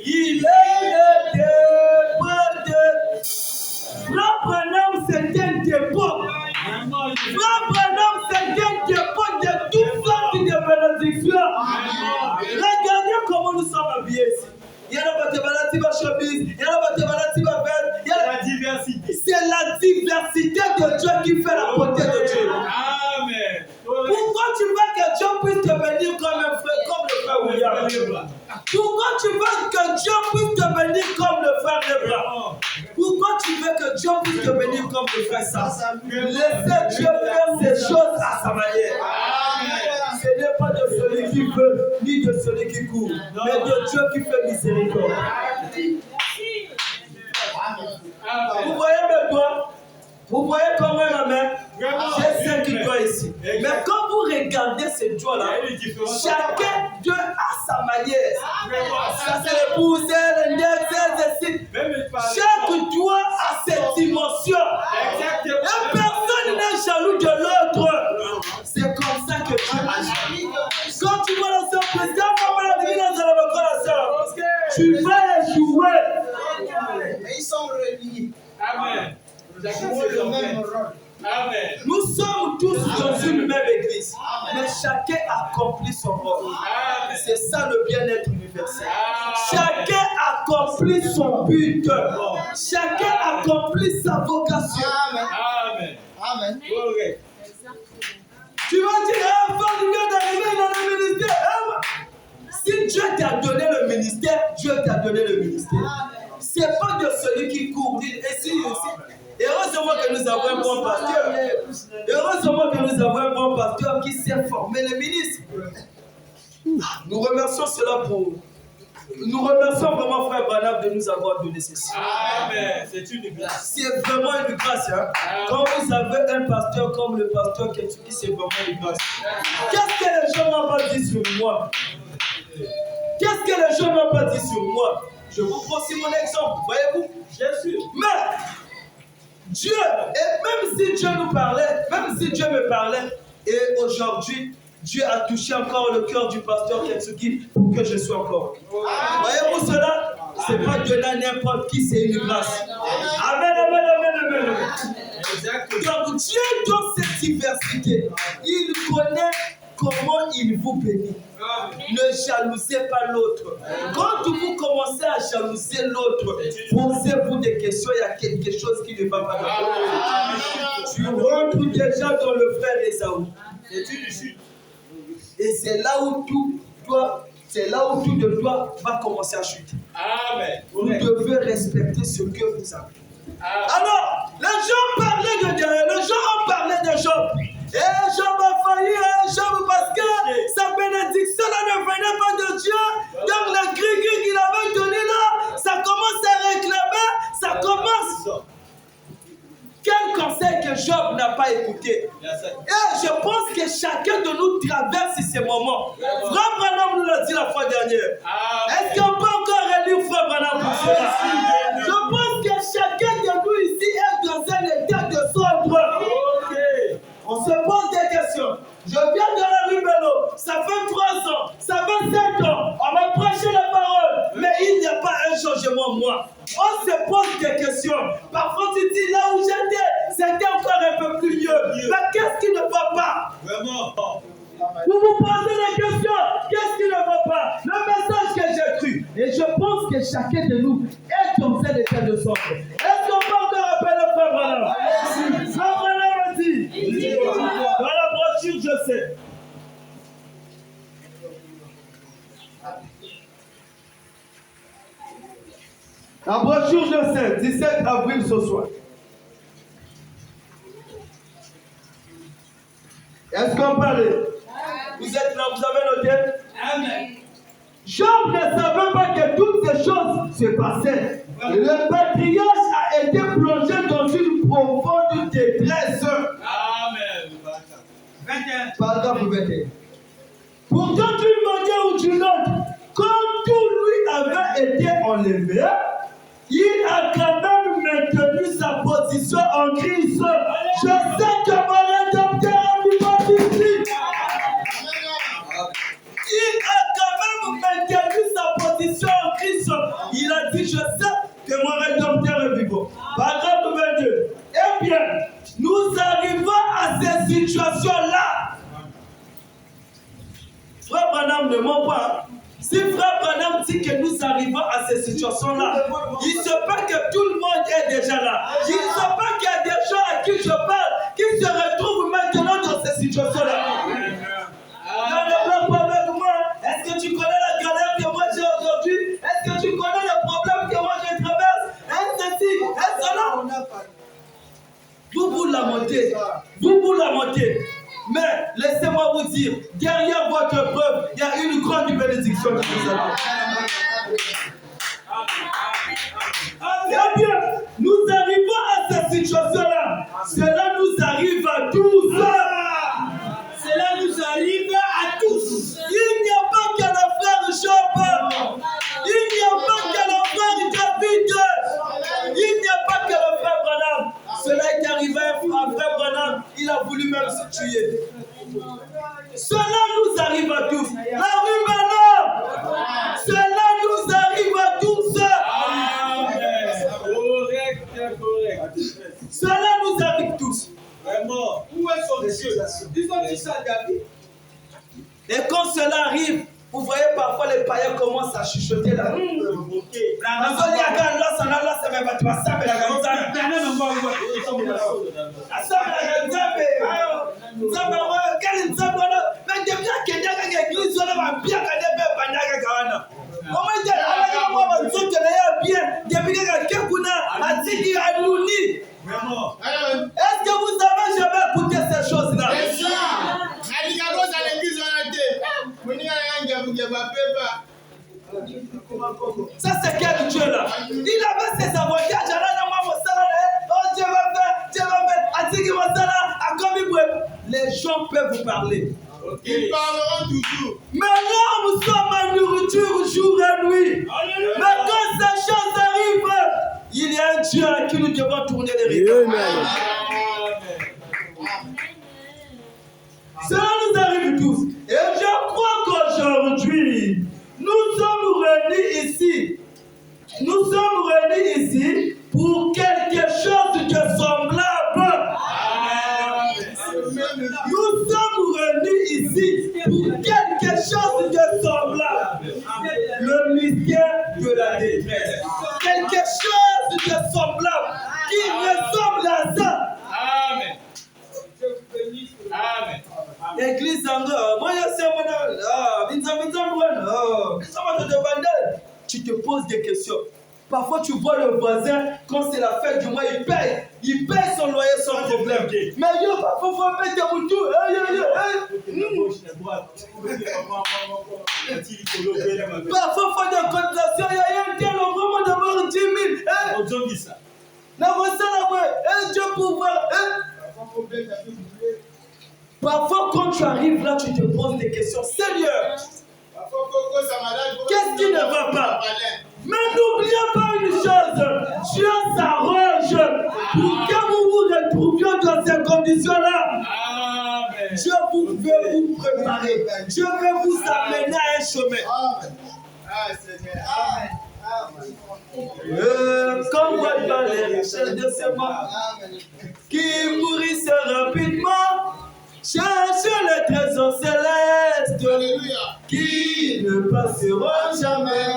Speaker 2: il est le dépôt. Frère Branham, c'est un dépôt. Frère Branham, c'est un dépôt de toutes sortes de bénédictions. Regardez comment nous sommes habillés ici. Il y a la chemise, il y a la diversité. C'est la diversité de Dieu qui fait la beauté de Dieu.
Speaker 3: Amen.
Speaker 2: Pourquoi tu veux que Dieu puisse te bénir comme un frère, comme le frère William? Pourquoi tu veux que Dieu puisse te bénir comme le frère Leblanc? Pourquoi tu veux que Dieu puisse te bénir comme le frère Sam? Laissez Dieu faire ses choses à sa manière. Ce n'est pas de celui qui veut, ni de celui qui court, mais de Dieu qui fait miséricorde. Vous voyez mes doigts? Vous voyez comment la main? J'ai 5 doigts ici. Mais quand vous regardez ces doigts-là, chacun d'eux a sa manière. Ça c'est le pouce, l'index, chaque doigt a ses dimensions. Et personne n'est jaloux de l'autre. C'est comme ça que Dieu agit. Quand tu vois la sœur président, tu vas échouer.
Speaker 4: Mais ils sont reliés.
Speaker 3: Amen.
Speaker 4: Le même rôle.
Speaker 3: Amen.
Speaker 2: Nous sommes tous dans une même église, mais chacun accomplit son rôle. C'est ça le bien-être universel. Chacun accomplit son but. Chacun accomplit sa vocation.
Speaker 4: Amen. Amen.
Speaker 2: Tu vas dire, enfant, tu viens d'arriver dans le ministère. Si Dieu t'a donné le ministère, Dieu t'a donné le ministère. C'est pas de celui qui court. Et heureusement que nous avons un bon pasteur. Heureusement que nous avons un bon pasteur qui sait former les ministres. Nous remercions cela pour. Nous remercions vraiment Frère Branham de nous avoir donné ceci.
Speaker 3: Amen. C'est une grâce.
Speaker 2: C'est vraiment une grâce. Hein? Quand vous avez un pasteur comme le pasteur Ketsuki, c'est vraiment une grâce. Qu'est-ce que les gens n'ont pas dit sur moi? Qu'est-ce que les gens n'ont pas dit sur moi? Je vous prends aussi mon exemple, voyez-vous? Jésus. Mais Dieu, et même si Dieu nous parlait, même si Dieu me parlait, et aujourd'hui, Dieu a touché encore le cœur du pasteur Ketsuki pour que je sois encore. Voyez-vous cela? Ce n'est pas donné à n'importe qui, c'est une grâce. Amen, amen, amen, amen. Donc Dieu, dans cette diversité, il connaît comment il vous bénit. Ne jalousez pas l'autre. Quand vous commencez à jalouser l'autre, posez-vous des questions, il y a quelque chose qui ne va pas dans votre. Tu rentres déjà dans le frère Esaü. C'est une chute. Et c'est là où tout de toi va commencer à chuter.
Speaker 3: Amen.
Speaker 2: Vous devez respecter ce que vous avez. Alors, les gens parlaient de Dieu, les gens ont parlé de Job. Et Job a failli, Job parce que sa bénédiction là ne venait pas de Dieu. Donc le cri qu'il avait donné là, ça commence à réclamer, ça commence. Quel conseil que Job n'a pas écouté. Et je pense que chacun de nous traverse ces moments. Frère Branham nous l'a dit la fois dernière. Est-ce qu'on peut encore relire Frère Branham pour cela? Je pense que chacun de nous ici est dans un état de sombre. On se pose des questions. Je viens de la rue Bello, ça fait 3 ans, ça fait 7 ans, on m'a prêché la parole, mais il n'y a pas un changement en moi. On se pose des questions. Parfois tu dis là où j'étais, c'était encore un peu plus mieux. Mais qu'est-ce qui ne va pas?
Speaker 3: Vraiment.
Speaker 2: Vous vous posez la question, qu'est-ce qui ne va pas? Le message que j'ai cru. Et je pense que chacun de nous est dans un état de sombre. Est-ce qu'on peut encore appeler le frère Branham? Frère Branham a dit. Dans la brochure, je sais. La brochure, je sais. 17 avril ce soir. Est-ce qu'on parlait? Vous êtes là, vous avez noté? Amen. Job ne savait pas que toutes ces choses se passaient. Le patriarche a été plongé dans une profonde détresse.
Speaker 3: Amen.
Speaker 2: 21. Paragraphe 21. Pourtant, d'une manière ou d'une autre, quand tout lui avait été enlevé, il a quand même maintenu sa position en Christ. Je sais que mon rédempteur a vu mon ici. Il a quand même maintenu sa position en Christ. Il a dit, je sais que mon rédempteur est vivant. Paragraphe 22. Eh bien, nous arrivons à ces situations-là. Frère Branham ne ment pas. Si Frère Branham dit que nous arrivons à ces situations-là, il se peut que tout le monde est déjà là. Il se peut qu'il y a des gens à qui je parle qui se retrouvent maintenant dans ces situations-là. Ne bloque pas avec moi. Est-ce que tu connais la galère que moi j'ai aujourd'hui? Est-ce que tu connais le problème que moi je traverse? Est-ce que est-ce que là? Vous lamentez. Vous lamentez. Mais laissez-moi vous dire, derrière votre preuve, il y a une grande bénédiction qui vous attend. Eh bien, nous arrivons à cette situation-là. Cela nous arrive à tous. Cela nous arrive à tous. Il n'y a pas que le frère Job. Il n'y a pas que le frère David. Il n'y a pas que le frère Branham. Cela est arrivé à frère Branham. Il a voulu même se tuer. Cela nous arrive à tous. La rue Branham. Cela nous arrive à tous.
Speaker 3: Amen. Correct.
Speaker 2: Cela nous arrive tous.
Speaker 3: Vraiment.
Speaker 2: Où est son Dieu? Ils ont dit ça à David. Et quand cela arrive, vous voyez parfois les païens commencent à chuchoter là. Est-ce que vous avez jamais écouté ces choses-là? Ça c'est quel Dieu là? Il avait ses avantages. Oh Dieu va faire. Les gens peuvent vous parler.
Speaker 4: Ils parleront toujours.
Speaker 2: Mais là nous sommes en nourriture jour et nuit. Mais quand ces choses arrivent, il y a un Dieu à qui nous devons tourner les regards. Cela nous arrive tous. Et je crois qu'aujourd'hui, nous sommes réunis ici. Nous sommes réunis ici pour quelque chose de semblable. Nous sommes réunis ici pour quelque chose de semblable. Le mystère de la détresse. Quelque chose de semblable qui ressemble à ça.
Speaker 3: Amen. Amen.
Speaker 2: Église moi je sais tu te poses des questions. Parfois, tu vois le voisin, quand c'est la fête du mois, il paye son loyer sans problème. Mais yo, parfois, il faut mettre des moutons. Parfois, il faut des cotisations. Il y a un tel, on va d'abord 10 000. Dieu pouvoir. Parfois, quand tu arrives là, tu te poses des questions. Seigneur, qu'est-ce qui ne va pas? Mais n'oubliez pas une chose, Dieu s'arrange pour que vous vous retrouviez dans ces conditions-là. Dieu veut vous préparer. Dieu veut vous amener à un chemin. Comme voit les richesses de ce monde qui pourrissent rapidement, cherchez les trésors célestes qui ne passeront jamais.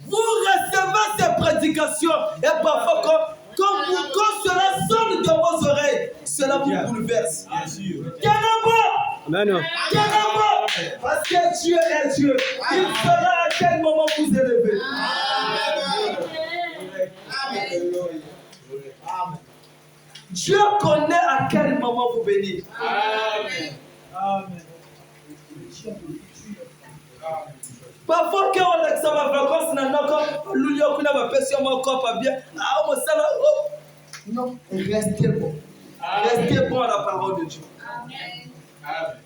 Speaker 2: Vous recevez ces prédications et parfois quand cela sonne dans vos oreilles, cela vous bouleverse. Amen. Parce que Dieu est Dieu. Il saura à quel moment vous élever. Dieu connaît à quel moment vous bénir. Amen. Parfois, quand on a que ça va vacances, non, restez bon. Restez bon à la parole de Dieu. Amen.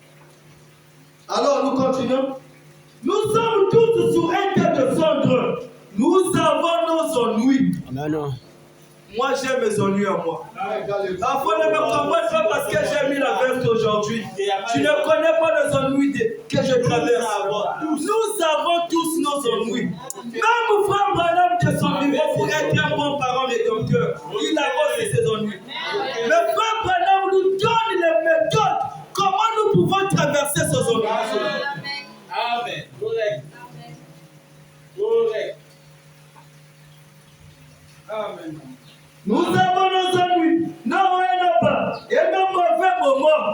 Speaker 2: Alors, nous continuons. Nous sommes tous sur un tas de cendres. Nous avons nos ennuis. Amen. Moi, j'ai mes ennuis à moi. Parfois, ne me comprends pas parce que j'ai mis la veste aujourd'hui. Tu ne connais pas les ennuis que je traverse. Nous avons tous nos ennuis. Même Frère Branham de son vivant pour être un bon parent rédempteur, il a aussi ses ennuis. Mais Frère Branham nous donne les méthodes. Comment nous pouvons traverser ces ennuis?
Speaker 3: Amen. Correct. Amen.
Speaker 2: Nous avons nos ennuis, nos pas, et nos mauvais moments.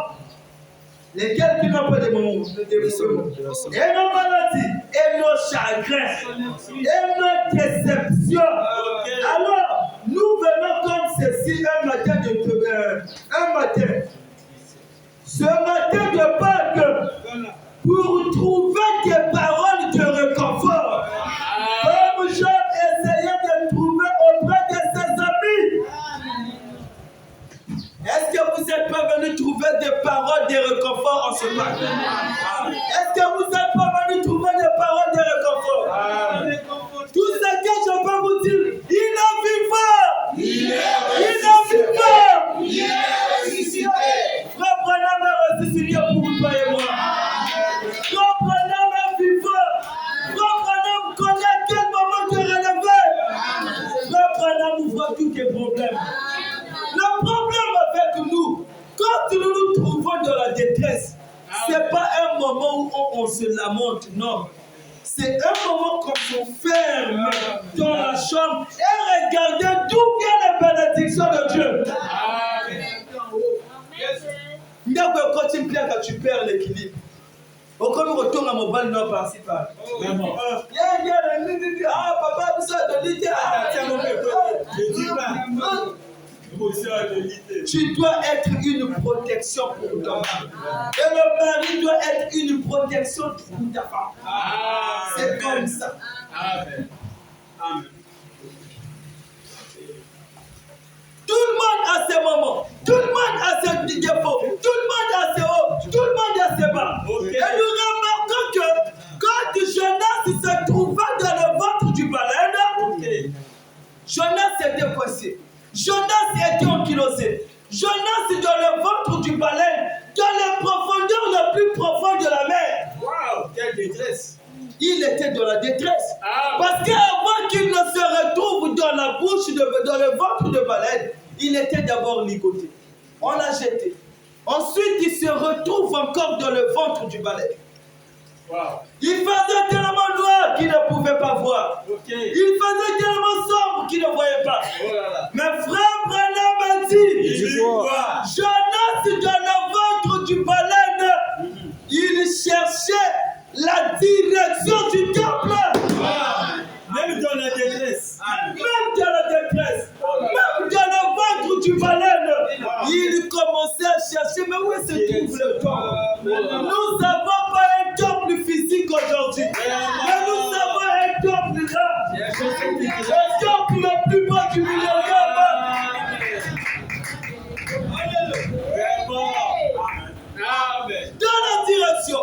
Speaker 2: Lesquels qui n'ont pas de moments, et nos maladies, et nos chagrins, et nos déceptions. Alors, nous venons comme ceci un matin. Ce matin de Pâques, pour trouver des paroles de réconfort. Comme Job essayait de trouver auprès de ses amis. Est-ce que vous n'êtes pas venu trouver des paroles de réconfort en ce matin? Est-ce que vous n'êtes pas venu trouver des paroles de réconfort? Tout ce que je peux vous dire, il est vivant! Il est vivant! Il est ressuscité! Frère Branham est ressuscité pour vous et moi. Frère Branham est vivant! Frère Branham connaît à quel moment te relever! Frère Branham ouvre tous tes problèmes. Le problème avec nous, quand nous nous trouvons dans la détresse, ce n'est pas un moment où on se lamente, non. C'est un moment qu'on se ferme dans la chambre et regarder d'où viennent les bénédictions de Dieu. Quand tu perds l'équilibre, quand tu retournes à mon bal nord principal. Papa, vous tu dois être une protection pour ton mari. Et le mari doit être une protection pour ta femme. C'est comme ça.
Speaker 3: Amen.
Speaker 2: Tout le monde a ses moments. Tout le monde a ses défauts. Tout le monde a ses hauts. Tout le monde a ses bas. Et nous remarquons que quand Jonas se trouvait dans le ventre du baleine, Jonas était coincé. Jonas était ankylosé. Jonas dans le ventre du baleine, dans les profondeurs les plus profondes de la mer.
Speaker 3: Waouh, quelle détresse!
Speaker 2: Il était dans la détresse. Parce qu'avant qu'il ne se retrouve dans la bouche, dans le ventre de baleine, il était d'abord ligoté. On l'a jeté. Ensuite, il se retrouve encore dans le ventre du balai.
Speaker 3: Wow.
Speaker 2: Il faisait tellement noir qu'il ne pouvait pas voir.
Speaker 3: Ok.
Speaker 2: Il faisait tellement sombre qu'il ne voyait pas.
Speaker 3: Oh là là.
Speaker 2: Mais frère Branham a dit, Jonas dans le ventre du baleine, il cherchait la direction du temple.
Speaker 3: Même dans la détresse.
Speaker 2: Même dans la détresse, même dans le ventre du baleine, il commençait à chercher. Mais où se trouve le temple? Nous n'avons pas un temple physique aujourd'hui. Mais nous avons un temple là. Le temple le plus bas du millénaire.
Speaker 3: Amen.
Speaker 2: Dans la direction,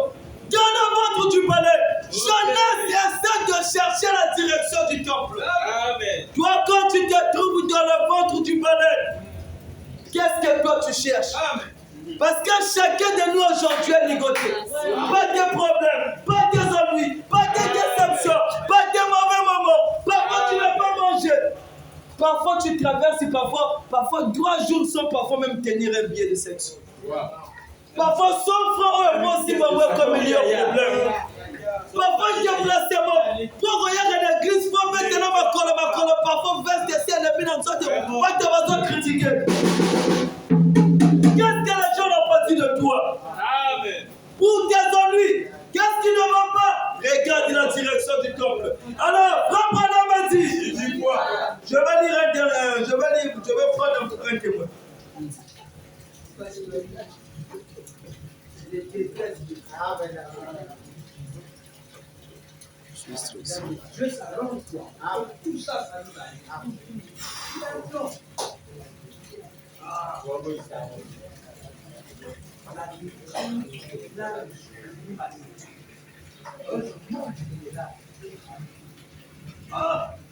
Speaker 2: dans le ventre du palais, Jonas essaie de chercher la direction du temple.
Speaker 3: Amen.
Speaker 2: Toi, quand tu te trouves dans le ventre du palais, qu'est-ce que toi tu cherches?
Speaker 3: Amen.
Speaker 2: Parce que chacun de nous aujourd'hui est ligoté. Pas de problème, pas de ennuis, pas de déception, pas de mauvais moments. Parfois tu n'as pas mangé. Parfois tu traverses, parfois 3 jours sans parfois même tenir un billet de sexe.
Speaker 3: Wow.
Speaker 2: Parfois 100 francs euros si vous avez comme il y a un problème. Parfois déplacement. Pour regarder l'église, pour maintenant ma colle, parfois veste ici, elle est bien en sorte de pas te besoin de critiquer. Qu'est-ce que les gens ont pas dit de toi?
Speaker 3: Amen.
Speaker 2: Pour tes ennuis, qu'est-ce qui ne va pas? Regarde la direction du temple. Alors, Frère Branham m'a dit,
Speaker 3: Il dit quoi?
Speaker 2: je vais lire je vais prendre un témoin.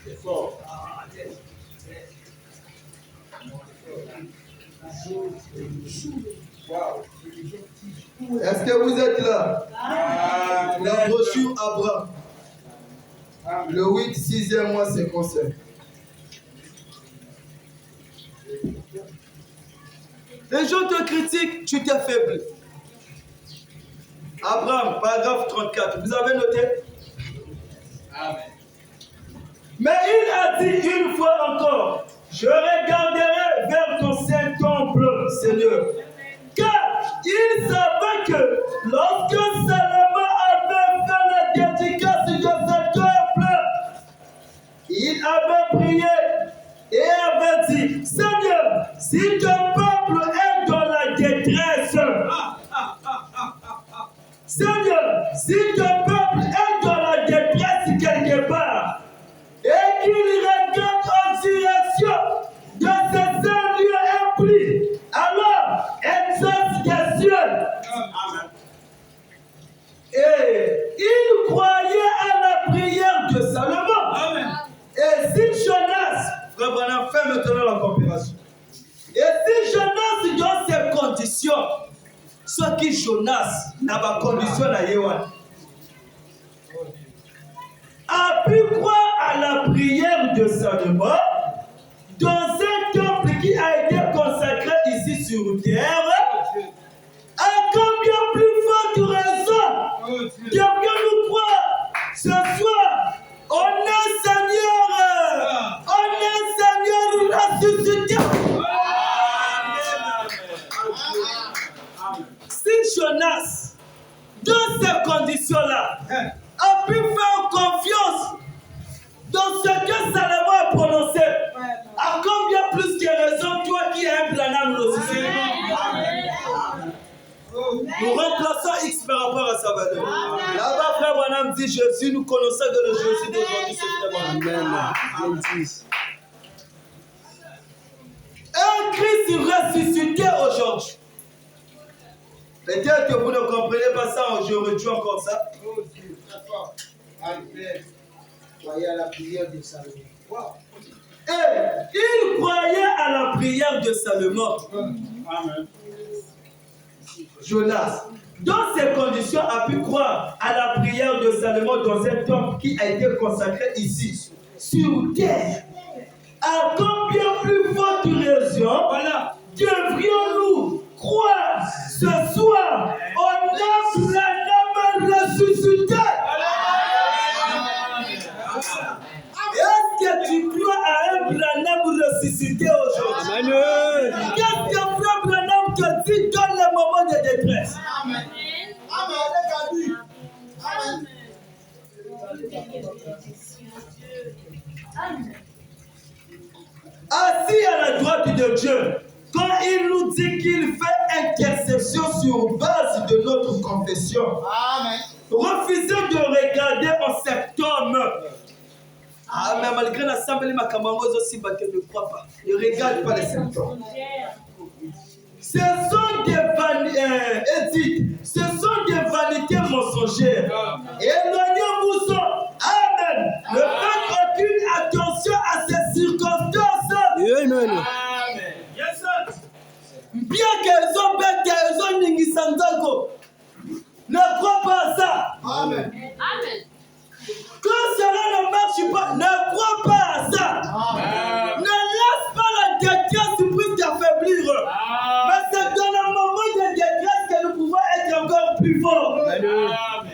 Speaker 3: C'est fort. Wow.
Speaker 2: Est-ce que vous êtes là? La brochure Abraham. Le 8, 6e mois, c'est conseil. Les gens te critiquent, tu t'affaiblis. Abraham, paragraphe 34. Vous avez noté?
Speaker 3: Amen.
Speaker 2: Mais il a dit une fois encore, je regarderai vers ton saint temple, Seigneur. Car il savait que lorsque Salomon avait fait la dédicace de ce temple, il avait prié et avait dit, Seigneur, si ton peuple est dans la détresse, Seigneur, si ton peuple est dans la détresse quelque part, et qu'il regarde en direction de ce saint lieu impris, alors exauce des cieux.
Speaker 3: Amen.
Speaker 2: Et il croyait à la prière de Salomon.
Speaker 3: Amen.
Speaker 2: Et si Jonas, frère Branham, fait maintenant la comparaison. Et si Jonas dans ces conditions, ce qui Jonas n'a pas condition à Yewan, a pu croire à la prière de Salomon dans un temple qui a été consacré ici sur terre, à combien plus forte raison que nous croire ce soir, on est Seigneur ressuscité. Si Jonas, dans ces conditions-là, a pu faire confiance dans ce que Salomon a prononcé, à combien plus de raison, toi qui es un Branham ressuscité? Nous remplaçons X par rapport à sa valeur. Là-bas, frère Branham dit Jésus, nous connaissons que le Jésus d'aujourd'hui, c'est frère Branham. Un Christ ressuscité aujourd'hui. Peut-être que vous ne comprenez pas ça aujourd'hui encore ça.
Speaker 1: Croyez à la prière de Salomon.
Speaker 2: Et il croyait à la prière de Salomon.
Speaker 3: Amen.
Speaker 2: Jonas, dans ces conditions, a pu croire à la prière de Salomon dans un temple qui a été consacré ici, sur terre. À combien plus forte raison, devrions-nous croire Est-ce que tu crois à un Branham ressuscité aujourd'hui?
Speaker 5: Amen.
Speaker 2: Qu'est-ce que frère Branham te dit dans les moments de détresse?
Speaker 4: Amen. Amen.
Speaker 2: Assis à la droite de Dieu, quand il nous dit qu'il fait intercession sur base de notre confession,
Speaker 4: Amen.
Speaker 2: refusez de regarder en cet homme. Ah, mais malgré l'assemblée, ma camarade aussi, ne crois pas. Ne regarde pas les symptômes. Ce sont des vanités mensongères. Éloignez-vous-en. Amen. Ne faites aucune attention à ces circonstances.
Speaker 5: Amen.
Speaker 2: Bien qu'elles ont bête, elles ont ningisandako. Ne crois pas à ça.
Speaker 4: Amen.
Speaker 2: Quand cela ne marche pas, ne crois pas à ça. Ne laisse pas la détresse surprise t'affaiblir. Mais c'est dans le moment de détresse que nous pouvons être encore plus forts.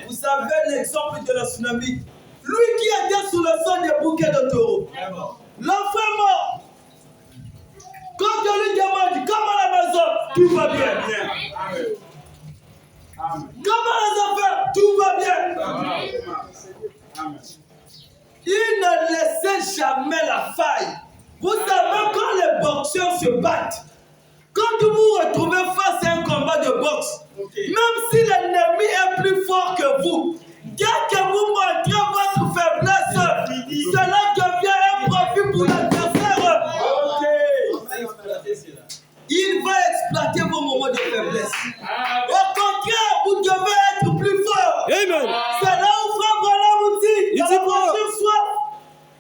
Speaker 2: Vous savez l'exemple de la tsunami. Lui qui était sous le son des bouquets de taureaux. L'enfant est mort. Quand on lui demande comment la maison, tout va bien. Comment les enfants, tout va bien. Il ne laissait jamais la faille. Vous savez, quand les boxeurs se battent, quand vous vous retrouvez face à un combat de boxe, même si l'ennemi est plus fort que vous, dès que vous montrez votre faiblesse, cela devient un profit pour l'adversaire. Il va exploiter vos moments de faiblesse. Au contraire, vous devez être plus fort.
Speaker 5: Amen.
Speaker 2: C'est là où Frère Branham vous dit,
Speaker 5: Il
Speaker 2: dans
Speaker 5: dit
Speaker 2: la
Speaker 5: quoi?
Speaker 2: prochaine soir,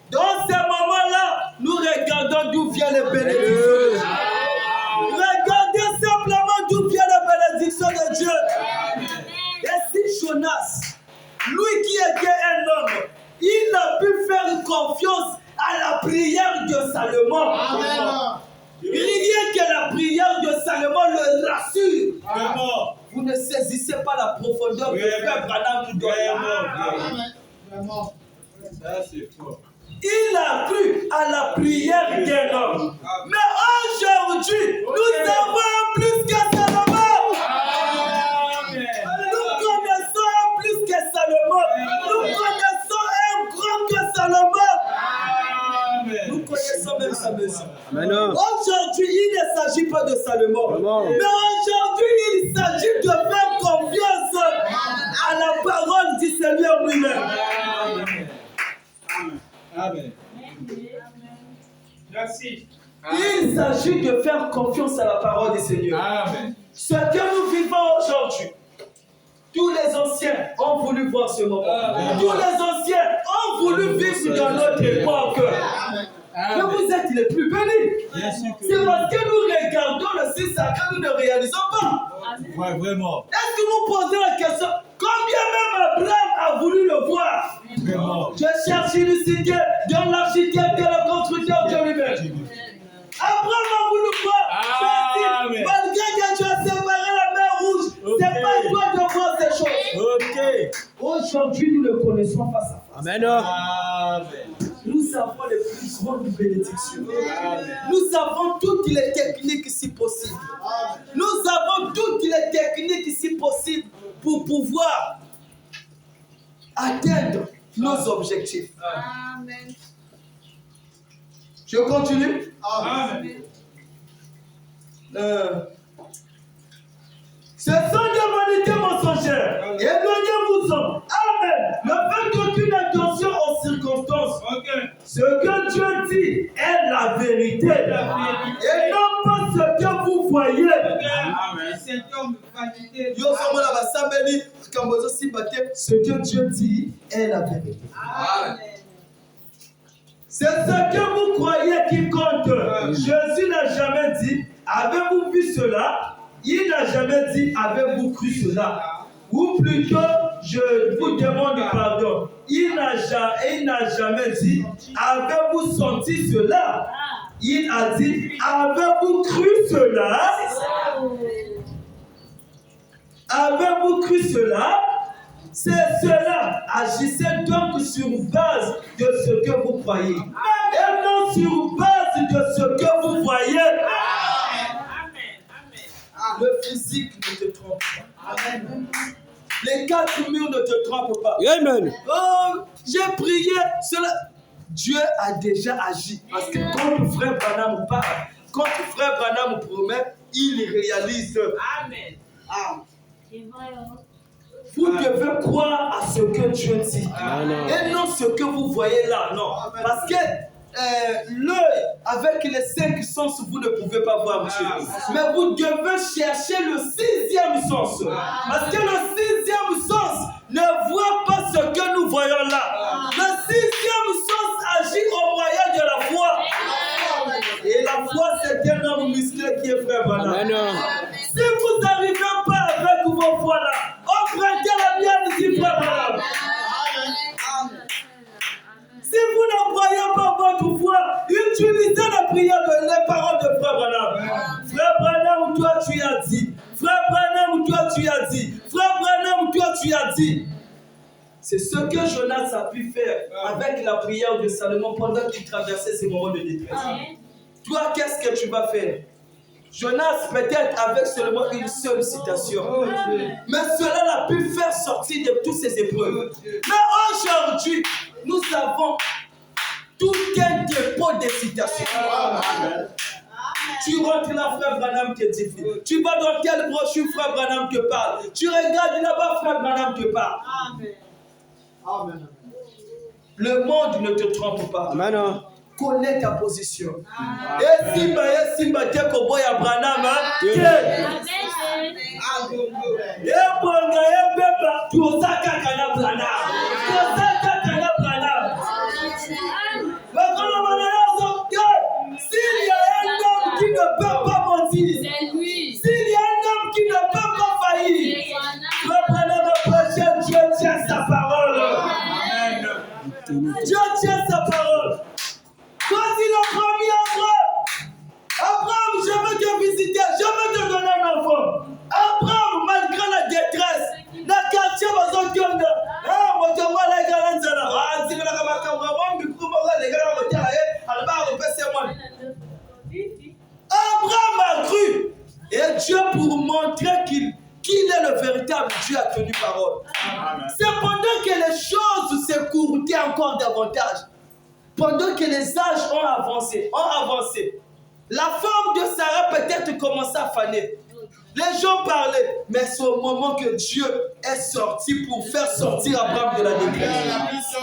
Speaker 2: dans ces moments-là, nous regardons d'où viennent les bénédictions. Regardez simplement d'où viennent les bénédictions de Dieu. Et si Jonas, lui qui était un homme, il a pu faire confiance à la prière de Salomon.
Speaker 4: Amen.
Speaker 2: Rien que la prière de Salomon le rassure. Vous ne saisissez pas la profondeur de Frère Branham nous donne.
Speaker 4: Amen. Vraiment.
Speaker 2: Il a cru à la prière d'un homme. Mais aujourd'hui, nous avons plus que Salomon. Nous connaissons un plus que Salomon. Nous connaissons un grand que Salomon. Nous connaissons même sa maison.
Speaker 5: Amen.
Speaker 2: Aujourd'hui, il ne s'agit pas de Salomon.
Speaker 5: Amen.
Speaker 2: Mais aujourd'hui, il s'agit de faire confiance à la parole du Seigneur lui-même.
Speaker 3: Amen. Merci.
Speaker 2: Il s'agit de faire confiance à la parole du Seigneur.
Speaker 3: Amen.
Speaker 2: Ce que nous vivons aujourd'hui, tous les anciens ont voulu voir ce moment. Tous les anciens ont voulu vivre dans notre époque. Mais vous êtes les plus bénis. C'est parce que nous regardons le Saint sacré, nous ne réalisons pas.
Speaker 3: Ouais, vraiment.
Speaker 2: Est-ce que vous posez la question, combien même Abraham a voulu le voir?
Speaker 3: Vraiment.
Speaker 2: Je cherche une cité dans l'architecte et le constructeur de lui-même. Abraham a voulu voir.
Speaker 3: Amen.
Speaker 2: Malgré que tu as séparé la mer rouge, c'est pas toi de voir ces choses. Aujourd'hui, nous le connaissons face à face.
Speaker 5: Amen.
Speaker 3: Amen.
Speaker 2: Nous avons les plus grandes bénédictions. Nous avons toutes les techniques si possible. Nous avons toutes les techniques si possible pour pouvoir atteindre nos objectifs.
Speaker 6: Amen.
Speaker 2: Je continue.
Speaker 3: Amen.
Speaker 2: Ce sont des vanités mensongères. Éloignez-vous-en. Amen. Ne faites aucune attention aux circonstances. Ce que Dieu dit est la vérité. Et non pas ce que vous voyez.
Speaker 3: Amen.
Speaker 2: Ce que Dieu dit est la vérité. C'est ce que vous croyez qui compte. Jésus n'a jamais dit, avez-vous vu cela? Il n'a jamais dit, avez-vous cru cela? Ou plutôt, je vous demande pardon. Il n'a jamais dit, avez-vous senti cela? Il a dit, avez-vous cru cela? Avez-vous cru cela? C'est cela. Agissez donc sur base de ce que vous croyez. Et non sur base de ce que vous voyez. Le physique ne te trompe pas. Les 4 murs ne te trompent pas.
Speaker 5: Amen.
Speaker 2: Oh, j'ai prié. Cela. Dieu a déjà agi. Parce que quand frère Branham parle, quand frère Branham promet, il réalise.
Speaker 3: Amen.
Speaker 2: Vous devez croire à ce que Dieu dit. Et non ce que vous voyez là. Non. Parce que l'œil, avec les 5 sens, vous ne pouvez pas voir Dieu. Mais vous devez chercher le 6e sens. Parce que le 6e sens ne voit pas ce que nous voyons là. Le 6e sens agit au moyen de la foi. Et la foi, c'est un homme musclé qui est frère Branham. Si vous n'arrivez pas avec vos foi là, empruntez la mienne ici, frère Branham. Si vous ne croyez pas votre foi, utilisez la prière les paroles de frère Branham. Frère Branham, toi tu as dit. Frère Branham, toi tu as dit. Frère Branham, toi tu as dit. C'est ce que Jonas a pu faire avec la prière de Salomon pendant qu'il traversait ces moments de détresse. Toi, qu'est-ce que tu vas faire? Jonas, peut-être avec seulement une seule citation. Mais cela l'a pu faire sortir de toutes ces épreuves. Mais aujourd'hui, nous avons tout un dépôt de citations. Tu rentres là, frère Branham te dit. Tu vas dans quelle brochure, frère Branham te parle. Tu regardes là-bas, frère Branham te parle.
Speaker 4: Amen.
Speaker 2: Le monde ne te trompe pas.
Speaker 5: Amen.
Speaker 2: Connais ta position. Et Simba, t'es comme boy à Branham. Et Bonga, et Beba, tu as Kakana Branham. Tu as Kakana Branham. S'il y a un homme qui ne peut pas mentir, s'il y a un homme qui ne peut pas faillir, le Branham prochain, Dieu tient sa parole. Dieu tient sa parole. Quand il a promis Abraham, je veux te visiter, je veux te donner un enfant. Abraham, malgré la détresse, la quartier va sortir. Abraham a cru. Et Dieu, pour montrer qu'il est le véritable Dieu, a tenu parole. C'est pendant que les choses s'écourtaient encore davantage. Pendant que les âges ont avancé, la femme de Sarah peut-être commençait à faner. Les gens parlaient, mais c'est au moment que Dieu est sorti pour faire sortir Abraham de la détresse.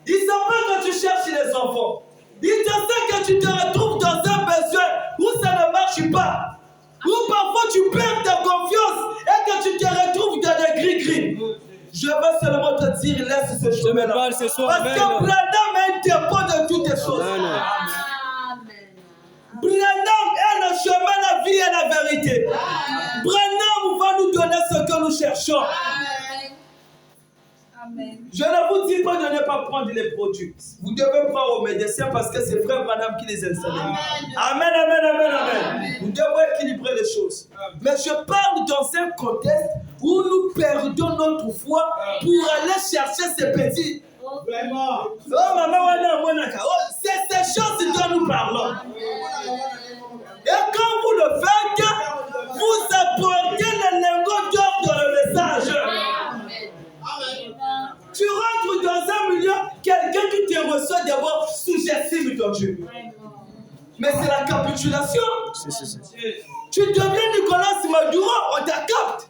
Speaker 2: Il savait que tu cherches les enfants. Il te sait que tu te retrouves dans un besoin où ça ne marche pas. Où parfois tu perds ta confiance et que tu te retrouves dans des gris-gris. Je veux seulement te dire, laisse ce chemin-là. Parce que Branham est un dépôt de toutes les choses. Branham est le chemin, la vie et la vérité. Branham va nous donner ce que nous cherchons. Je ne vous dis pas de ne pas prendre les produits. Vous devez prendre aux médecins parce que c'est frère Branham qui les installe. Amen, amen, amen, amen. Vous devez équilibrer les choses. Mais je parle dans un contexte où nous perdons notre foi pour aller chercher ces petits.
Speaker 4: Vraiment.
Speaker 2: Oh, maman, c'est ces choses dont nous parlons. Et quand vous le faites, vous apportez le lingot d'or dans le message. Tu rentres dans un milieu, quelqu'un qui te reçoit d'abord sous-estime ton Dieu. Mais c'est la capitulation. Tu deviens Nicolas Maduro, on t'accapte.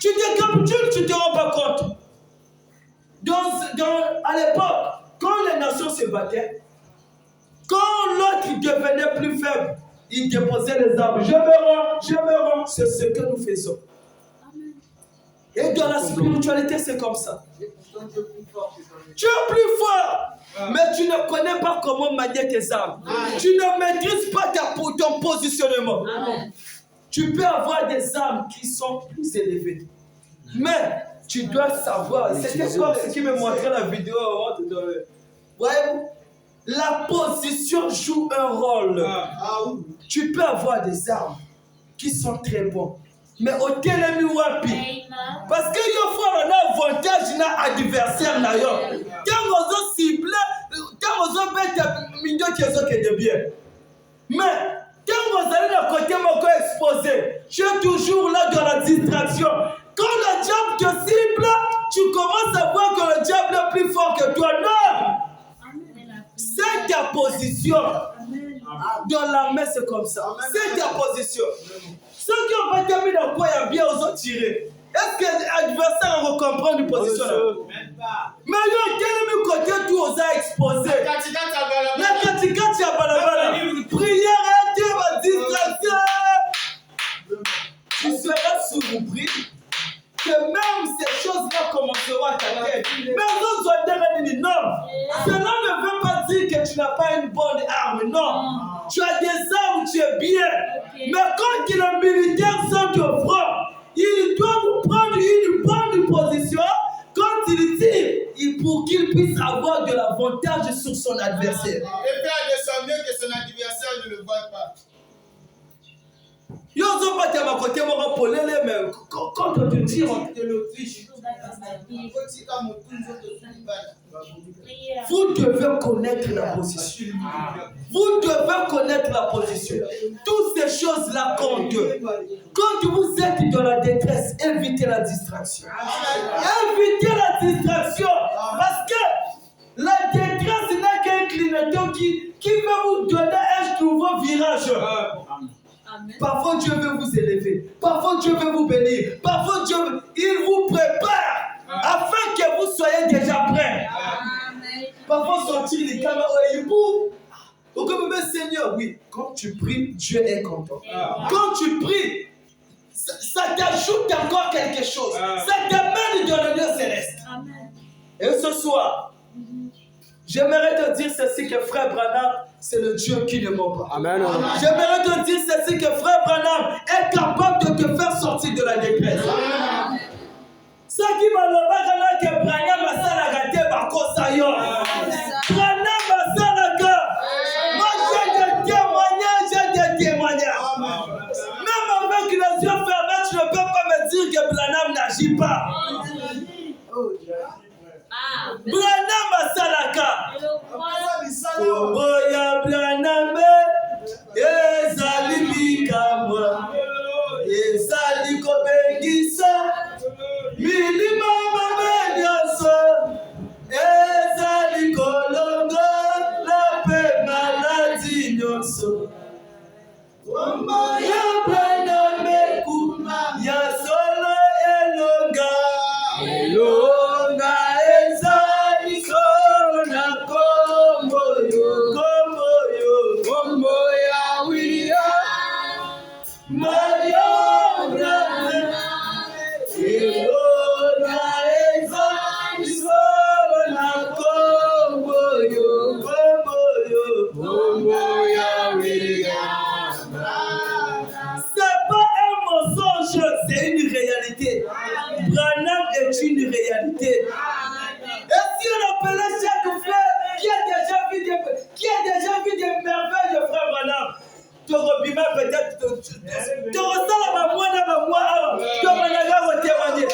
Speaker 2: Tu te capitules, tu ne te rends pas compte. À l'époque, quand les nations se battaient, quand l'autre devenait plus faible, il déposait les armes. Je me rends. C'est ce que nous faisons. Et dans la spiritualité, c'est comme ça. Tu es plus fort, mais tu ne connais pas comment manier tes armes. Tu ne maîtrises pas ton positionnement. Tu peux avoir des armes qui sont plus élevées. Mais tu dois savoir. C'était quoi ce qui me montrait la vidéo avant de... Voyez-vous, la position joue un rôle. Tu peux avoir des armes qui sont très bonnes. Mais au telemi wapi. Parce que yo fois on a avantage na adversaire na yo. Quand vous cible, quand vous bête mingo kezo que de bien. Mais quand vous allez le côté moko exposé, tu es toujours là dans la distraction. Quand le diable te cible, tu commences à voir que le diable est plus fort que toi. Non! C'est ta position. Dans l'armée, c'est comme ça. C'est ta position. Ceux qui n'ont pas terminé dans quoi il y a bien aux autres tirés. Est-ce que l'adversaire va comprendre une position là?
Speaker 4: Même pas.
Speaker 2: Mais yo, quel côté tout aux a exposé? La katikati ya balabala. Prière et Dieu va distraction. Tu seras surpris que même ces choses-là commenceront à t'attaquer. Mais nous autres dit non. Cela ne veut pas dire que tu n'as pas une bonne arme. Non. Tu as des armes, tu es bien. Mais quand les militaires sont au front, ils doivent prendre une bonne position. Quand il tire, pour qu'il puisse avoir de l'avantage sur son adversaire.
Speaker 5: Et faire descendre que son adversaire ne le voit pas.
Speaker 2: Yo zo pas à ma côté mon polele mais quand on te tire
Speaker 5: De l'Autriche.
Speaker 2: vous devez connaître la position. Vous devez connaître la position. Toutes ces choses-là comptent. Quand vous êtes dans la détresse, évitez la distraction. Évitez la distraction. Parce que la détresse n'est qu'un clignotant qui va vous donner un nouveau virage. Parfois Dieu veut vous élever. Parfois Dieu veut vous bénir. Parfois Dieu il vous prépare afin que vous soyez déjà prêts. Parfois sortir les caméras et vous. Donc comme Seigneur, oui, quand tu pries, Dieu est content. Quand tu pries, ça t'ajoute encore quelque chose. Ça t'amène dans le lieu céleste. Et ce soir, j'aimerais te dire ceci que frère Branham, c'est le Dieu qui ne ment pas.
Speaker 6: Amen.
Speaker 2: J'aimerais te dire ceci que frère Branham est capable de te faire sortir de la détresse. Ce qui m'a dit que Branham a salagate bakosa yo. Branham a salaga. Moi j'ai des témoignages, Même avec les yeux fermés, tu ne peux pas me dire que Branham n'agit pas. Branham a salaka. Oya Branham ezali bikamwa ezali kobengisa milima mabe nyonso ezali kolonga na pe maladi nyonso oya Branham kuma ya solo elonga elonga ezali kona kombo ya William Mario Branham elonga ezali kona kombo ya William. C'est pas un mensonge, c'est une réalité. Branham est une réalité. Et si on appelait chaque frère qui a déjà vu des merveilles de frère Branham, tu rebima peut-être, tu ressens la moi, tu vas témoigner.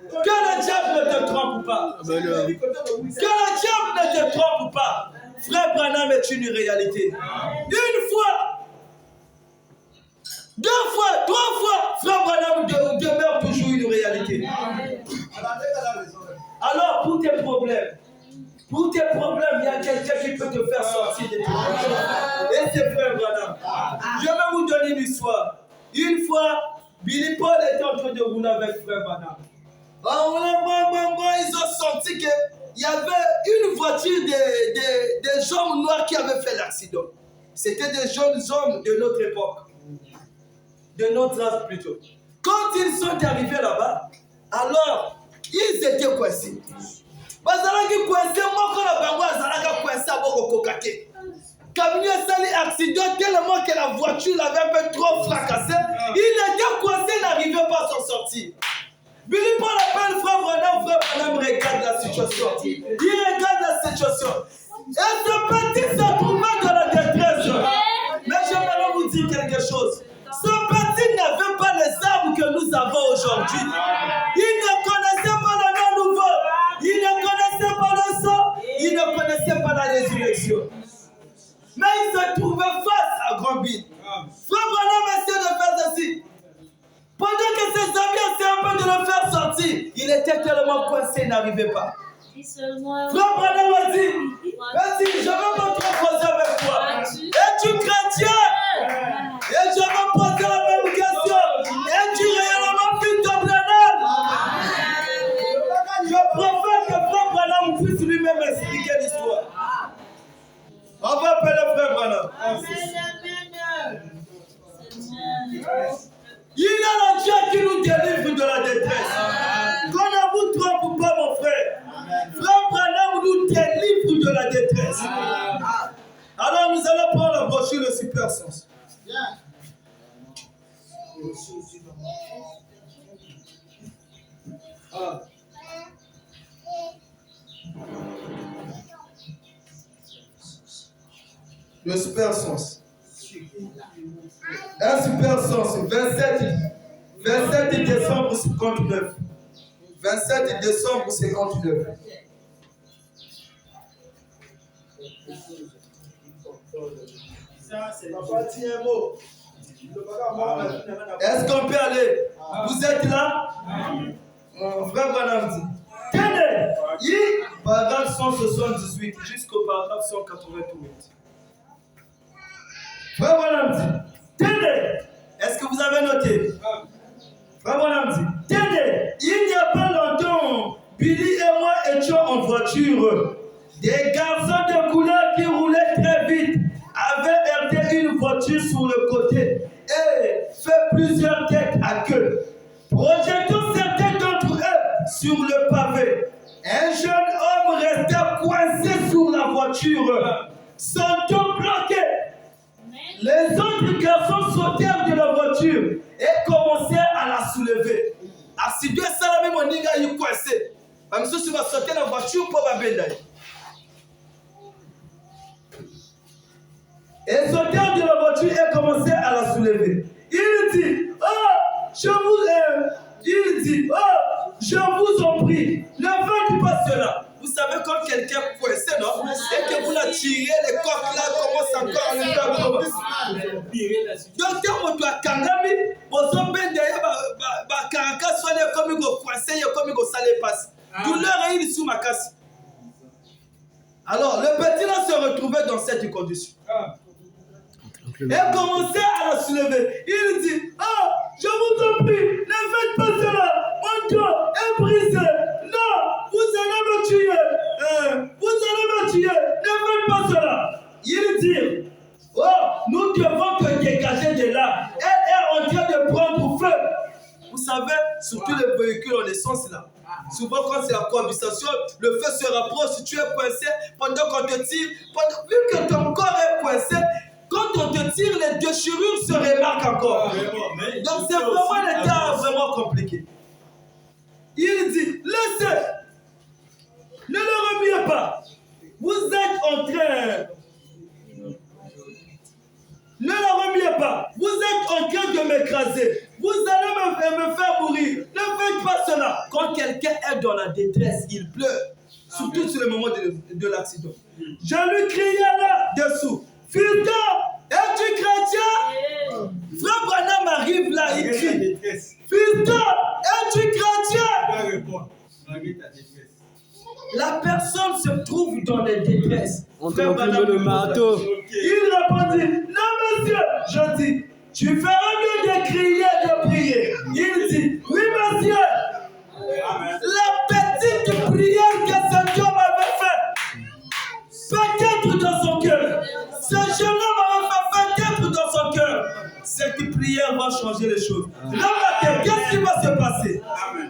Speaker 2: Que le diable ne te trompe pas. Que le diable ne te trompe pas. Frère Branham est une réalité. Une fois, deux fois, trois fois, frère Branham demeure toujours une réalité. Alors, pour tes problèmes, il y a quelqu'un qui peut te faire sortir de tes problèmes. Et c'est frère Branham. Je vais vous donner une histoire. Une fois, Billy Paul était en train de rouler avec frère Branham. Ils ont senti qu'il y avait une voiture des hommes noirs qui avaient fait l'accident. C'était des jeunes hommes de notre époque. De notre race plutôt. Quand ils sont arrivés là-bas, alors, ils étaient coincés. Parce qu'ils coincés, moi, quand la bango a coincé à Boko Kokate. Camion sali accident tellement que la voiture l'avait un peu trop fracassé. Il était coincé, il n'arrivait pas à s'en sortir. Billy Paul appelle frère Branham regarde la situation. Il regarde situation. Et ce petit se trouvait dans la détresse. Mais j'aimerais vous dire quelque chose. Ce petit n'avait pas les armes que nous avons aujourd'hui. Il ne connaissait pas le nom nouveau. Il ne connaissait pas le sang. Il ne connaissait pas la résurrection. Mais il se trouvait face à Grand-Bill. Frère Branham essayait de faire ceci. Pendant que ses amis essayaient un peu de le faire sortir, il était tellement coincé, il n'arrivait pas. Frère Branham a dit, vas-y, je vais m'entreposer avec toi. Es-tu chrétien? Et je vais poser la même question. Es-tu réellement fils de Branham? Je préfère que Frère Branham puisse lui-même expliquer l'histoire. On va appeler Frère Branham. Il est le Dieu qui nous délivre de la détresse. Qu'on ne vous trompe pas, mon frère. Frère Branham nous délivre de la détresse. Alors nous allons prendre la brochure de Super Sens. Le Super Sens. Un Super Sens, 27 décembre 59. 27 décembre 59. Est-ce qu'on peut aller? Vous êtes là? Frère Branham dit. Tenez, paragraphe 178 jusqu'au paragraphe 188. Frère Branham dit. Tenez, est-ce que vous avez noté? Frère Branham dit. Tenez, il n'y a pas longtemps, Billy et moi étions en voiture. Des garçons de couleur qui roulaient très vite avaient heurté une voiture sur le côté et fait plusieurs têtes à queue. Projetant certains d'entre eux sur le pavé, un jeune homme restait coincé sur la voiture, son dos bloqué. Les autres garçons sautèrent de la voiture et commencèrent à la soulever. Assidu Salami Moninga est coincé. Même si tu vas sauter la voiture pour la bédaille. Et sautèrent de la voiture et commencèrent à la soulever. Il dit, je vous en prie, ne faites pas cela. Vous savez quand quelqu'un est coincé, non? Et que vous la tirez, les coques là commencent encore à le faire. Docteur Motoa Kangami, vos hommes derrière, Karaka soigne comme il est coincé, comme il est salé passe. Douleur et il est sous ma casse. Alors, le petit là se retrouvait dans cette condition. Et commençait à la soulever. Il dit, je vous en prie, ne faites pas cela. Mon dos est brisé. Non, vous allez me tuer. Vous allez me tuer. Ne faites pas cela. Il dit, nous devons te dégager de là. Elle est en train de prendre feu. Vous savez, surtout les véhicules en essence là. Souvent quand c'est la cohabitation, le feu se rapproche. Si tu es coincé, pendant qu'on te tire, vu que ton corps est coincé, quand on te tire, les déchirures se remarquent encore. Donc c'est vraiment un état vraiment compliqué. Il dit, laissez, ne le remuez pas. Vous êtes en train, ne le remuez pas. Vous êtes en train de m'écraser. Vous allez me faire mourir. Ne faites pas cela. Quand quelqu'un est dans la détresse, il pleure. Surtout sur le moment de l'accident. Je lui criais là-dessous. Filton, es-tu chrétien? Frère Branham arrive là, il crie. Filton, es-tu chrétien? La personne se trouve dans les détresses. Frère Branham le marteau. Il répondit, non monsieur, je dis, tu feras mieux de crier, de prier. Il dit, oui monsieur. La petite prière que cet homme avait faite, peut-être dans son cœur. Ce jeune homme avait fait peut-être dans son cœur. Cette prière va changer les choses. Remarquez, qu'est-ce qui va se passer?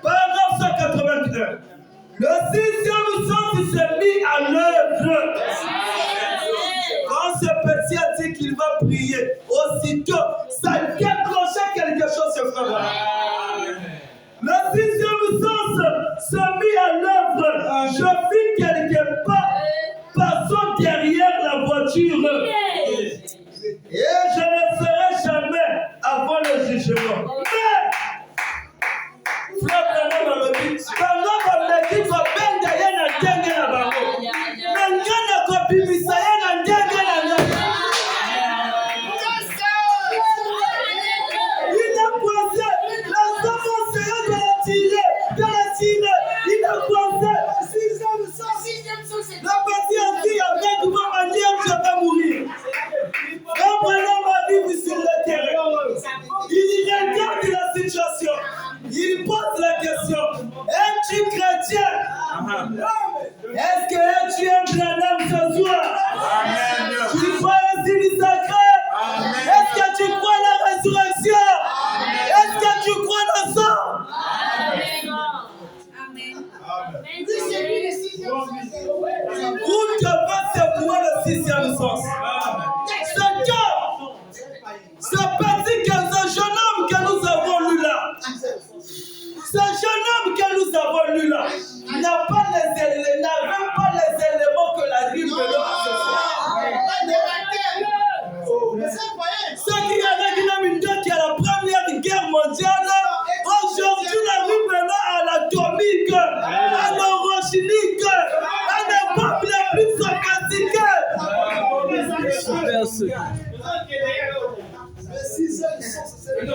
Speaker 2: Paragraphe 181. Le sixième sens s'est mis à l'œuvre. Quand ce petit a dit qu'il va prier, aussitôt, ça déclenchait quelque chose sur frère. Le sixième sens s'est mis à l'œuvre. Je vis quelque part jugement. Mais, frère Branham alobi, bango baleki kobenda ye na ndenge na bango. Mais nga na kobimisa ye na ndenge na ngai. Il a coincé, la semence de la tirer, il a coincé. La partie entière avec ma manière, je vais mourir. Quand Branham arrive sur le terrain, il regarde la situation, il pose la question, es-tu chrétien? Est-ce que tu aimes Branham ce soir? Tu crois au signe sacré? Est-ce que tu crois à la résurrection? Est-ce que tu crois au sang? Où te va c'est pour le sixième sens? Ce jeune homme que nous avons lu là, n'avait pas les éléments que la Bible donne à ce soir. Ceux qui avaient qui à la Première Guerre mondiale, aujourd'hui la Bible est à l'atomique, à l'orochinique, à des peuples les plus sophistiqués.
Speaker 1: Le sixième sens, c'est le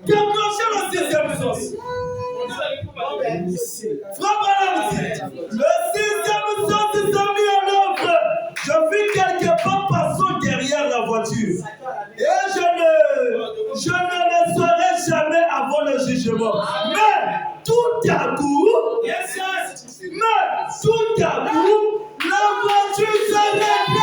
Speaker 2: Déclenchez le sixième sens. Frère Branham, le sixième sens est mis en œuvre. Je vis quelque part passant derrière la voiture. Et je ne le saurai jamais avant le jugement. Mais tout à coup, la voiture se redresse.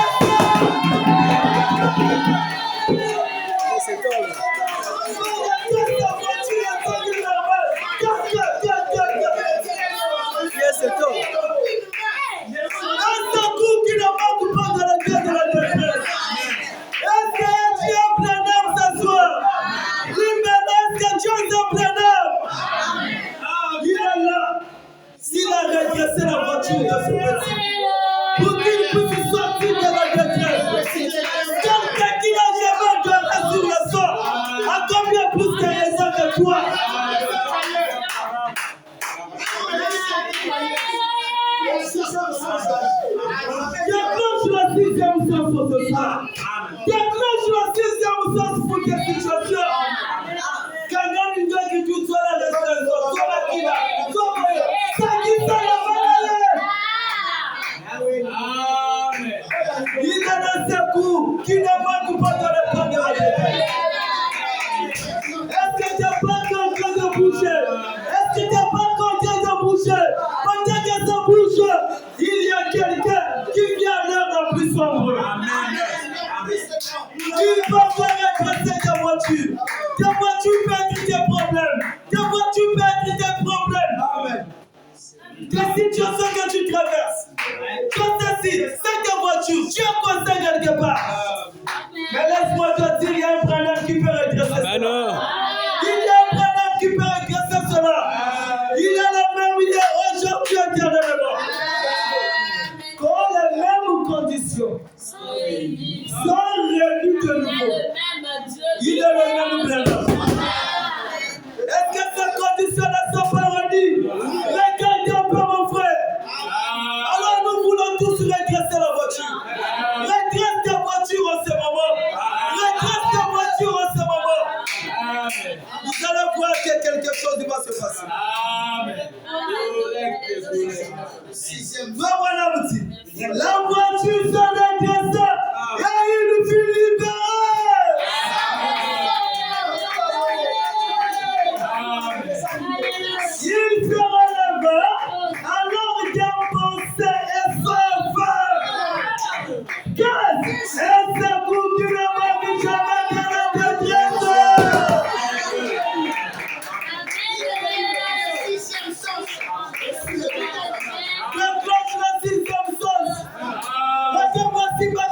Speaker 2: S'il a redressé la voiture de son petit, pour qu'il puisse sortir de la détresse, quelqu'un qui n'a jamais donné sur le sol a combien plus de raisons que toi? Déclenche le sixième sens pour ce soir. Déclenche le sixième sens pour tes situations. Quand il y a qui tout soit la restauration, soit la kila, soit ça qui soit la banane. Il a un secours qui ne manque pas dans le premier année. Est-ce que tu n'es pas content de bouger? Est-ce que tu n'es pas content de bouger? Pendant que ça bouge, il y a quelqu'un qui vient à l'heure la plus sombre. Il va faire redresser ta voiture. Ta voiture peut être tes problèmes. Ta voiture peut être tes problèmes. La situation que tu traverses. Quand c'est ta voiture, tu as constat quelque part. Mais laisse-moi te dire, il y a un Branham qui peut redresser cela. Il y a un Branham qui peut redresser cela. Il a la même idée aujourd'hui éternellement. Quand les mêmes conditions sont réunies de nouveau, il est le même Branham. Est-ce que ces conditions-là sont pas réunies? Regardez un peu mon frère. Alors nous voulons tous redresser la voiture. Redresse ta voiture en ce moment. Redresse ta voiture en ce moment. Vous allez voir que quelque chose va se passer. Voilà, la voiture se redresse et il fut libéré. Il se releva alors qu'un pensée et sauve. Qu'est-ce? Et c'est pour qu'il ne manque jamais de la détresse. Déclenche le sixième sens. Parce que voici par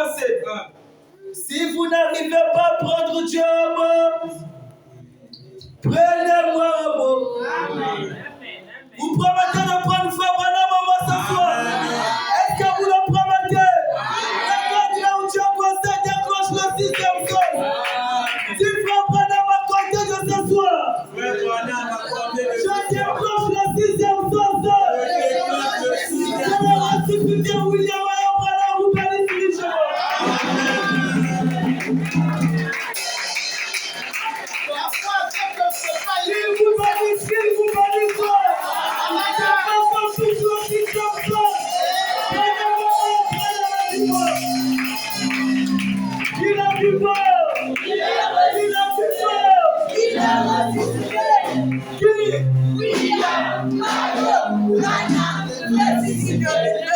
Speaker 2: commencer. Si vous n'arrivez pas à prendre Dieu au mot, prenez-moi au mot. Vous promettez de prendre foi pendant maman ce soir. Est-ce que vous le promettez? Regarde là où tu as pensé, décroche le 6e sol. Si frère Branham m'a compté de ce soir, je décroche le 6e sol. Je vais ressusciter William Branham, vous bénissez richement. Il vous bénisse, il vous bénisse. Il a du peur. Il a du peur. Il a ressuscité. Qui? William Mario Branham, le disciple de Dieu.